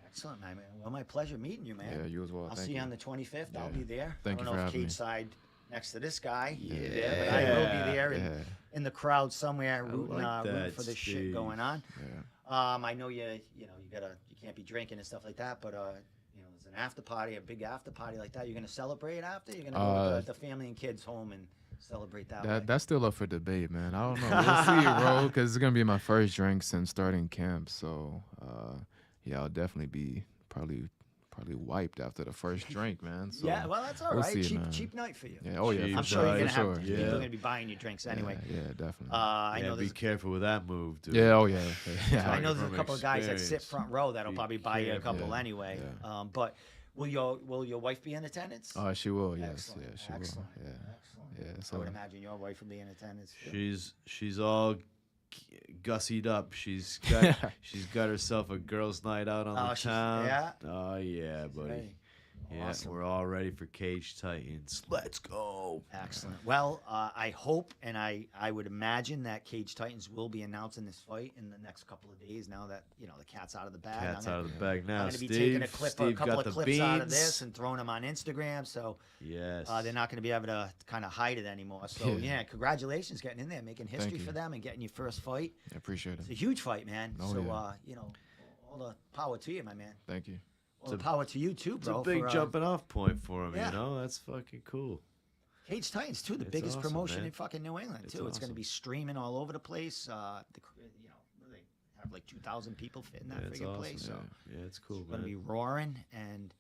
S1: Excellent, man. Well, my pleasure meeting you, man.
S3: Yeah, you as well.
S1: I'll
S3: Thank
S1: see you
S3: you
S1: on the 25th. I'll
S3: Yeah.
S1: be there.
S3: Thank
S1: I
S3: you
S1: don't
S3: for
S1: know if
S3: having me.
S1: cage side next to this guy.
S2: Yeah.
S1: But I will be there
S3: Yeah.
S1: in the crowd somewhere rooting,
S2: like
S1: rooting
S2: that,
S1: for this shit
S2: Steve.
S1: going on.
S3: Yeah.
S1: I know you can't be drinking and stuff like that, but there's an after party, a big after party like that. You're gonna celebrate after? You're gonna go with the family and kids home and celebrate that way.
S3: That's still up for debate, man. I don't know. We'll see, bro, because it's gonna be my first drink since starting camp. So, yeah, I'll definitely be probably wiped after the first drink, man. So
S1: yeah, well, that's all
S3: we'll
S1: right.
S3: see, man.
S1: Cheap night for you.
S3: Yeah, oh yeah,
S2: Cheap
S1: I'm
S3: for
S1: sure
S3: sure,
S1: you're gonna
S3: for
S1: have
S3: sure.
S1: people
S2: Yeah.
S1: are gonna be buying you drinks anyway.
S3: Yeah,
S1: I
S3: definitely.
S1: know
S2: be
S1: there's
S2: careful with that move, dude.
S3: Yeah, oh yeah.
S1: I know there's a
S2: From
S1: couple of guys that sit
S2: experience.
S1: front row that'll
S2: Be
S1: probably buy you a
S2: careful.
S1: couple
S3: Yeah,
S1: anyway.
S3: yeah.
S1: But will your wife be in attendance?
S3: She will. Yes,
S1: Excellent,
S3: yeah, she
S1: excellent,
S3: will. Yeah,
S1: excellent.
S3: yeah.
S1: I
S3: So
S1: would imagine your wife will be in attendance. Too.
S2: She's all gussied up. She's got herself a girls' night out on the town.
S1: Yeah.
S2: Oh yeah, buddy.
S1: Right.
S2: Yeah,
S1: Awesome.
S2: we're all ready for Cage Titans. Let's go.
S1: Excellent. Well, I hope and I would imagine that Cage Titans will be announcing this fight in the next couple of days. Now that the cat's out of the bag.
S2: Cat's out of the bag
S1: I'm
S2: now.
S1: going to be
S2: Steve,
S1: taking a
S2: Steve
S1: couple
S2: got
S1: of
S2: the
S1: clips out of
S2: beans.
S1: this and throwing them on Instagram. So
S2: Yes.
S1: they're not going to be able to kind of hide it anymore. So yeah, congratulations getting in there, making history
S3: you.
S1: for them, and getting your first fight.
S3: I appreciate
S1: It's
S3: it.
S1: a huge fight, man.
S3: Oh,
S1: So
S3: yeah.
S1: all the power to you, my man.
S3: Thank you.
S1: All the power to you too,
S2: It's
S1: bro.
S2: a big
S1: for,
S2: jumping off point for him,
S1: yeah.
S2: That's fucking cool.
S1: Cage Titans too, the
S2: It's
S1: biggest
S2: awesome,
S1: promotion
S2: man.
S1: in fucking New England
S2: It's
S1: too. It's going to
S2: awesome.
S1: be streaming all over the place. They have like 2,000 people fit in that
S2: Yeah, it's
S1: friggin'
S2: awesome.
S1: place. So
S2: Yeah, it's cool,
S1: it's going to
S2: man.
S1: be roaring, and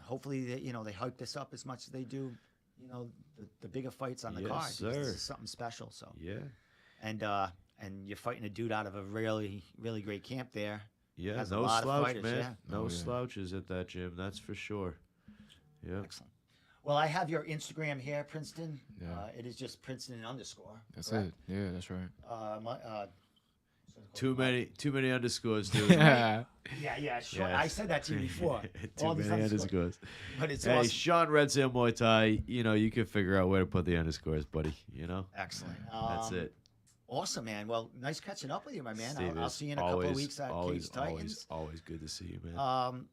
S1: hopefully they hype this up as much as they do. The bigger fights on the
S2: Yes,
S1: card. Because this
S2: sir.
S1: is something special. So
S2: Yeah.
S1: and you're fighting a dude out of a really really great camp there.
S2: Yeah,
S1: Has a
S2: no
S1: lot of
S2: slouch,
S1: fighters,
S2: man.
S1: yeah.
S2: No
S3: Oh, yeah.
S2: slouches at that gym, that's for sure. Yeah.
S1: Excellent. Well, I have your Instagram here, Princeton.
S3: Yeah.
S1: It is just Princeton _.
S3: That's
S1: correct?
S3: it. Yeah, that's right.
S2: Too many underscores, dude.
S3: Yeah.
S1: Yeah, sure.
S2: Yes.
S1: I said that to you before.
S2: Too
S1: All these
S2: many
S1: underscores.
S2: underscores.
S1: But it's
S2: Hey,
S1: awesome.
S2: Shaun Red Sam Muay Thai, you can figure out where to put the underscores, buddy.
S1: Excellent.
S2: That's it.
S1: Awesome, man. Well, nice catching up with you, my man.
S2: Steve,
S1: I'll
S2: it's
S1: see you in a couple of
S2: always-
S1: weeks at
S2: always,
S1: Cage Titans.
S2: Always good to see you, man.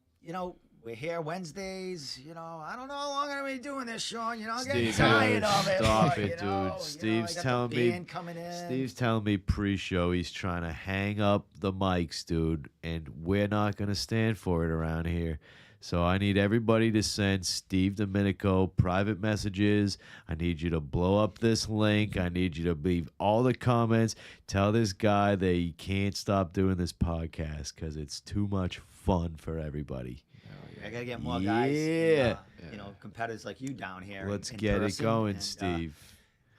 S1: We're here Wednesdays. I don't know how long I'm going to be doing this, Shaun. I'm getting
S2: Steve,
S1: tired of it.
S2: stop
S1: but,
S2: it, dude. Steve's
S1: I got
S2: telling
S1: the
S2: me.
S1: band coming in.
S2: Steve's telling me pre-show he's trying to hang up the mics, dude, and we're not gonna stand for it around here. So I need everybody to send Steve Domenico private messages. I need you to blow up this link. I need you to leave all the comments. Tell this guy that he can't stop doing this podcast because it's too much fun for everybody.
S1: I got to get more guys.
S2: Yeah.
S1: Competitors like you down here.
S2: Let's
S1: in
S2: get it
S1: person,
S2: going,
S1: and,
S2: Steve.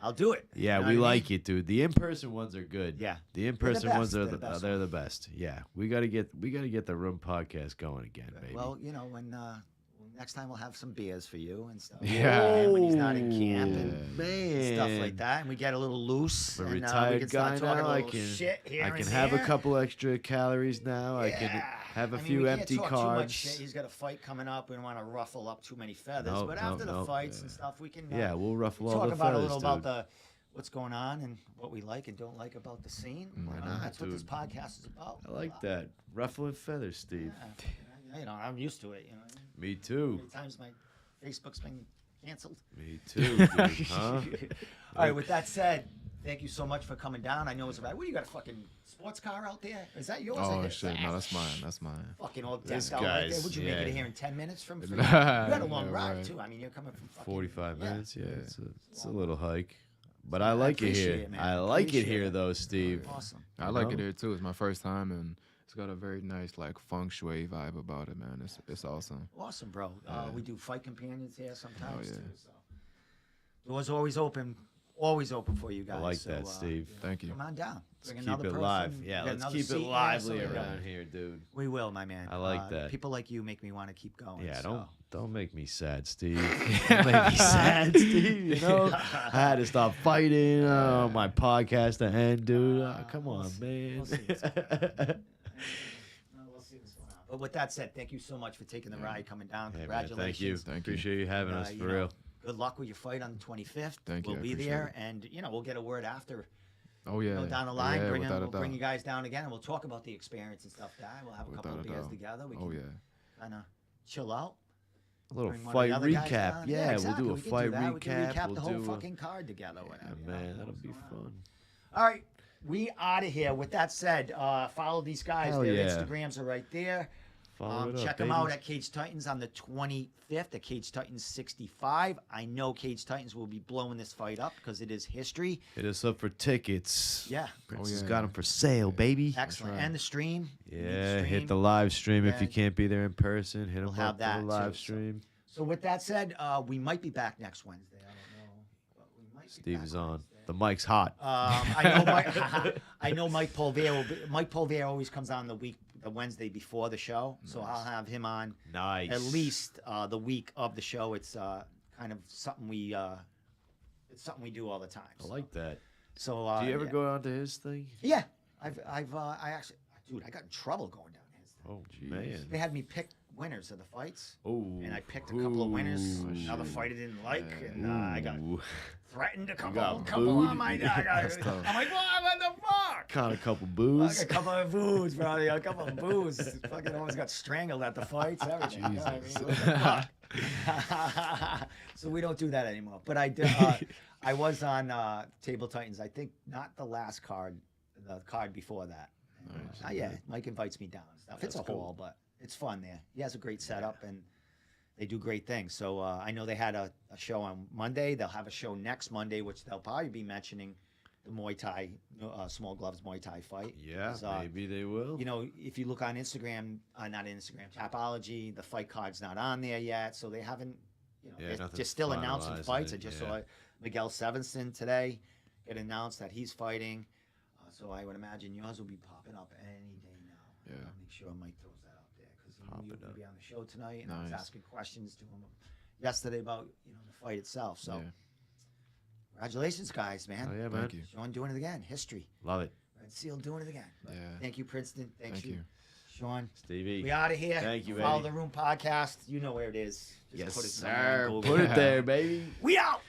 S1: I'll do it.
S2: Yeah,
S1: You know
S2: we
S1: what I
S2: like
S1: mean?
S2: it, dude. The in-person ones are good.
S1: Yeah.
S2: The in-person
S1: best.
S2: ones are
S1: They're the best
S2: they're the best. Yeah, we gotta get the room podcast going again, baby.
S1: Well, when next time we'll have some beers for you and stuff.
S3: Yeah.
S1: When he's not in camp and
S2: man,
S1: stuff like that, and we get a little loose.
S2: I'm a
S1: and, we
S2: retired
S1: can
S2: guy
S1: start talking
S2: now.
S1: a
S2: I
S1: little
S2: can
S1: shit here
S2: I can
S1: and
S2: have a
S1: there.
S2: couple extra calories now. I can
S1: Yeah.
S2: have a
S1: I mean,
S2: few
S1: we can't
S2: empty
S1: talk too much shit.
S2: carbs.
S1: He's got a fight coming up. We don't want to ruffle up too many feathers.
S2: No,
S1: but
S2: no,
S1: after the
S2: no.
S1: fights and stuff, we can
S2: Yeah, we'll ruffle
S1: talk
S2: all the
S1: about a
S2: feathers,
S1: little
S2: dude.
S1: about what's going on and what we like and don't like about the scene.
S3: Why not,
S1: That's what this
S2: dude?
S1: podcast is about.
S2: I like that ruffling feathers, Steve.
S1: Yeah. I'm used to it.
S2: Me
S1: How
S2: too.
S1: many times my Facebook's been canceled?
S2: Me too, dude. Huh?
S1: All right. With that said, thank you so much for coming down. I know it's right. What, you got a fucking sports car out there? Is that yours?
S3: Oh
S1: or his?
S3: shit, no, that's mine. That's mine.
S1: Fucking all
S2: This
S1: decked out right there.
S2: guy's-
S1: Would you make it
S2: yeah.
S1: here in 10 minutes from? You had a long
S3: Yeah,
S1: ride
S3: right.
S1: too. I mean, you're coming from fucking
S2: 45
S1: yeah.
S2: minutes. Yeah, it's a little hike, but I like it
S1: appreciate
S2: here.
S1: it, man.
S2: I like it
S1: Appreciate
S2: here,
S1: it.
S2: though, Steve.
S1: Awesome.
S3: I like it here too. It's my first time, and it's got a very nice feng shui vibe about it, man. It's awesome.
S1: Awesome, bro. We do fight companions here sometimes
S3: yeah.
S1: too. So doors always open for you guys.
S2: I like
S1: so,
S2: that, Steve.
S3: Thank you.
S1: Come on down.
S2: Let's
S1: Bring
S2: keep
S1: another
S2: it
S1: person.
S2: live.
S1: We
S2: Yeah,
S1: got
S2: let's
S1: another
S2: keep it
S1: seat here,
S2: lively
S1: so,
S2: around here, dude.
S1: We will, my man.
S2: I like that.
S1: People like you make me want to keep going.
S2: Yeah,
S1: so.
S2: don't make me sad, Steve. Don't make me sad, Steve. I had to stop fighting. My podcast to end, dude. Come on, man.
S1: We'll see what's going on. We'll see what's going on. But with that said, thank you so much for taking the ride, coming down.
S2: Hey, man,
S1: Congratulations.
S2: thank you.
S3: Thank you.
S2: Appreciate you having us for real.
S1: Good luck with your fight on the 25th.
S3: Thank you,
S1: We'll
S3: I
S1: be
S3: appreciate
S1: there,
S3: it.
S1: and we'll get a word after.
S3: Oh yeah.
S1: Down the line,
S3: yeah,
S1: we'll
S3: without
S1: bring
S3: a
S1: you
S3: doubt.
S1: guys down again, and we'll talk about the experience and stuff. We'll have a couple
S3: Without
S1: of
S3: a
S1: beers
S3: doubt.
S1: together. We
S3: Oh
S1: can
S3: yeah.
S1: kind of chill out.
S2: A little
S1: Bring one of
S2: fight
S1: the other guys
S2: recap.
S1: down.
S2: Yeah,
S1: exactly.
S2: we'll do a
S1: We can
S2: fight
S1: that. We can
S2: recap.
S1: recap
S2: We'll
S1: the whole
S2: do
S1: fucking card together. Whatever.
S2: Yeah, man, that'll be fun.
S1: All right, we out of here. With that said, follow these guys.
S2: Hell
S1: Their
S2: yeah.
S1: Instagrams are right there.
S2: Follow it up,
S1: Check them out at Cage Titans on the 25th at Cage Titans 65. I know Cage Titans will be blowing this fight up because it is history.
S2: Hit us up for tickets.
S1: Yeah.
S2: Prince has got them for sale, baby.
S1: Excellent.
S3: right.
S1: And the stream.
S2: Yeah,
S1: stream.
S2: hit the live stream if you
S1: Yeah.
S2: can't be there in person. Hit
S1: We'll
S2: them
S1: have
S2: up
S1: that
S2: for the live
S1: too, so-
S2: stream.
S1: So with that said, we might be back next Wednesday. I don't know. But we might be
S2: Steve
S1: back
S2: is on.
S1: Wednesday.
S2: The mic's hot.
S1: I know Mike Polvere. Mike Polvere always comes on the Wednesday before the show, so I'll have him on
S2: Nice.
S1: at least the week of the show. It's kind of something we do all the time.
S2: I like that.
S1: So
S2: Do you ever
S1: yeah.
S2: go on to his thing?
S1: Yeah, I actually, dude, I got in trouble going down his thing.
S2: Oh, man.
S1: They had me pick winners of the fights,
S2: Oh.
S1: and I picked a couple of winners.
S3: Ooh,
S1: Another
S3: shit.
S1: fight I didn't like, and I got
S2: Ooh.
S1: threatened a couple
S2: got
S1: on my.
S2: booed.
S3: That's tough.
S1: I'm like, what the fuck?
S2: Caught a couple
S1: Like
S2: boos.
S1: a couple of boos, bro. A couple of boos. Fucking almost got strangled at the fights. Everything. You know what I mean? What the fuck? So we don't do that anymore. But I did. I was on Table Titans. I think not the last card, the card before that.
S3: Nice.
S1: Yeah, Mike invites me down and stuff. It's
S2: That's
S1: a
S2: cool.
S1: haul, but it's fun there. He has a great setup and they do great things. So I know they had a show on Monday. They'll have a show next Monday, which they'll probably be mentioning the Muay Thai, small gloves Muay Thai fight.
S2: Yeah,
S1: 'Cause,
S2: maybe they will.
S1: You know, if you look on Instagram, not Instagram, Tapology, the fight card's not on there yet, so they haven't. You know,
S2: Yeah,
S1: they're
S2: nothing's
S1: just still announcing
S2: finalizing
S1: fights.
S2: it,
S1: I just
S2: yeah.
S1: saw Miguel Sevenson today get announced that he's fighting. So I would imagine yours will be popping up any day now.
S3: Yeah.
S1: I'll make sure Mike throws that out there because he
S2: Pop
S1: knew
S2: it
S1: he would
S2: up.
S1: be on the show tonight, and I was
S3: Nice.
S1: asking questions to him yesterday about the fight itself. So
S3: Yeah.
S1: congratulations, guys, man.
S2: Oh, yeah, man.
S3: Thank you.
S1: Shaun doing it again. History.
S2: Love it.
S1: Red Seal doing it again. But
S3: Yeah.
S1: Thank you, Princeton.
S3: Thank you.
S1: Shaun.
S2: Stevie.
S1: We out of here.
S2: Thank you,
S1: Follow
S2: baby.
S1: the Room podcast. You know where it is. Just
S2: Yes,
S1: put it somewhere
S2: sir.
S1: on
S2: Put
S1: Google.
S2: it there, baby.
S1: We out.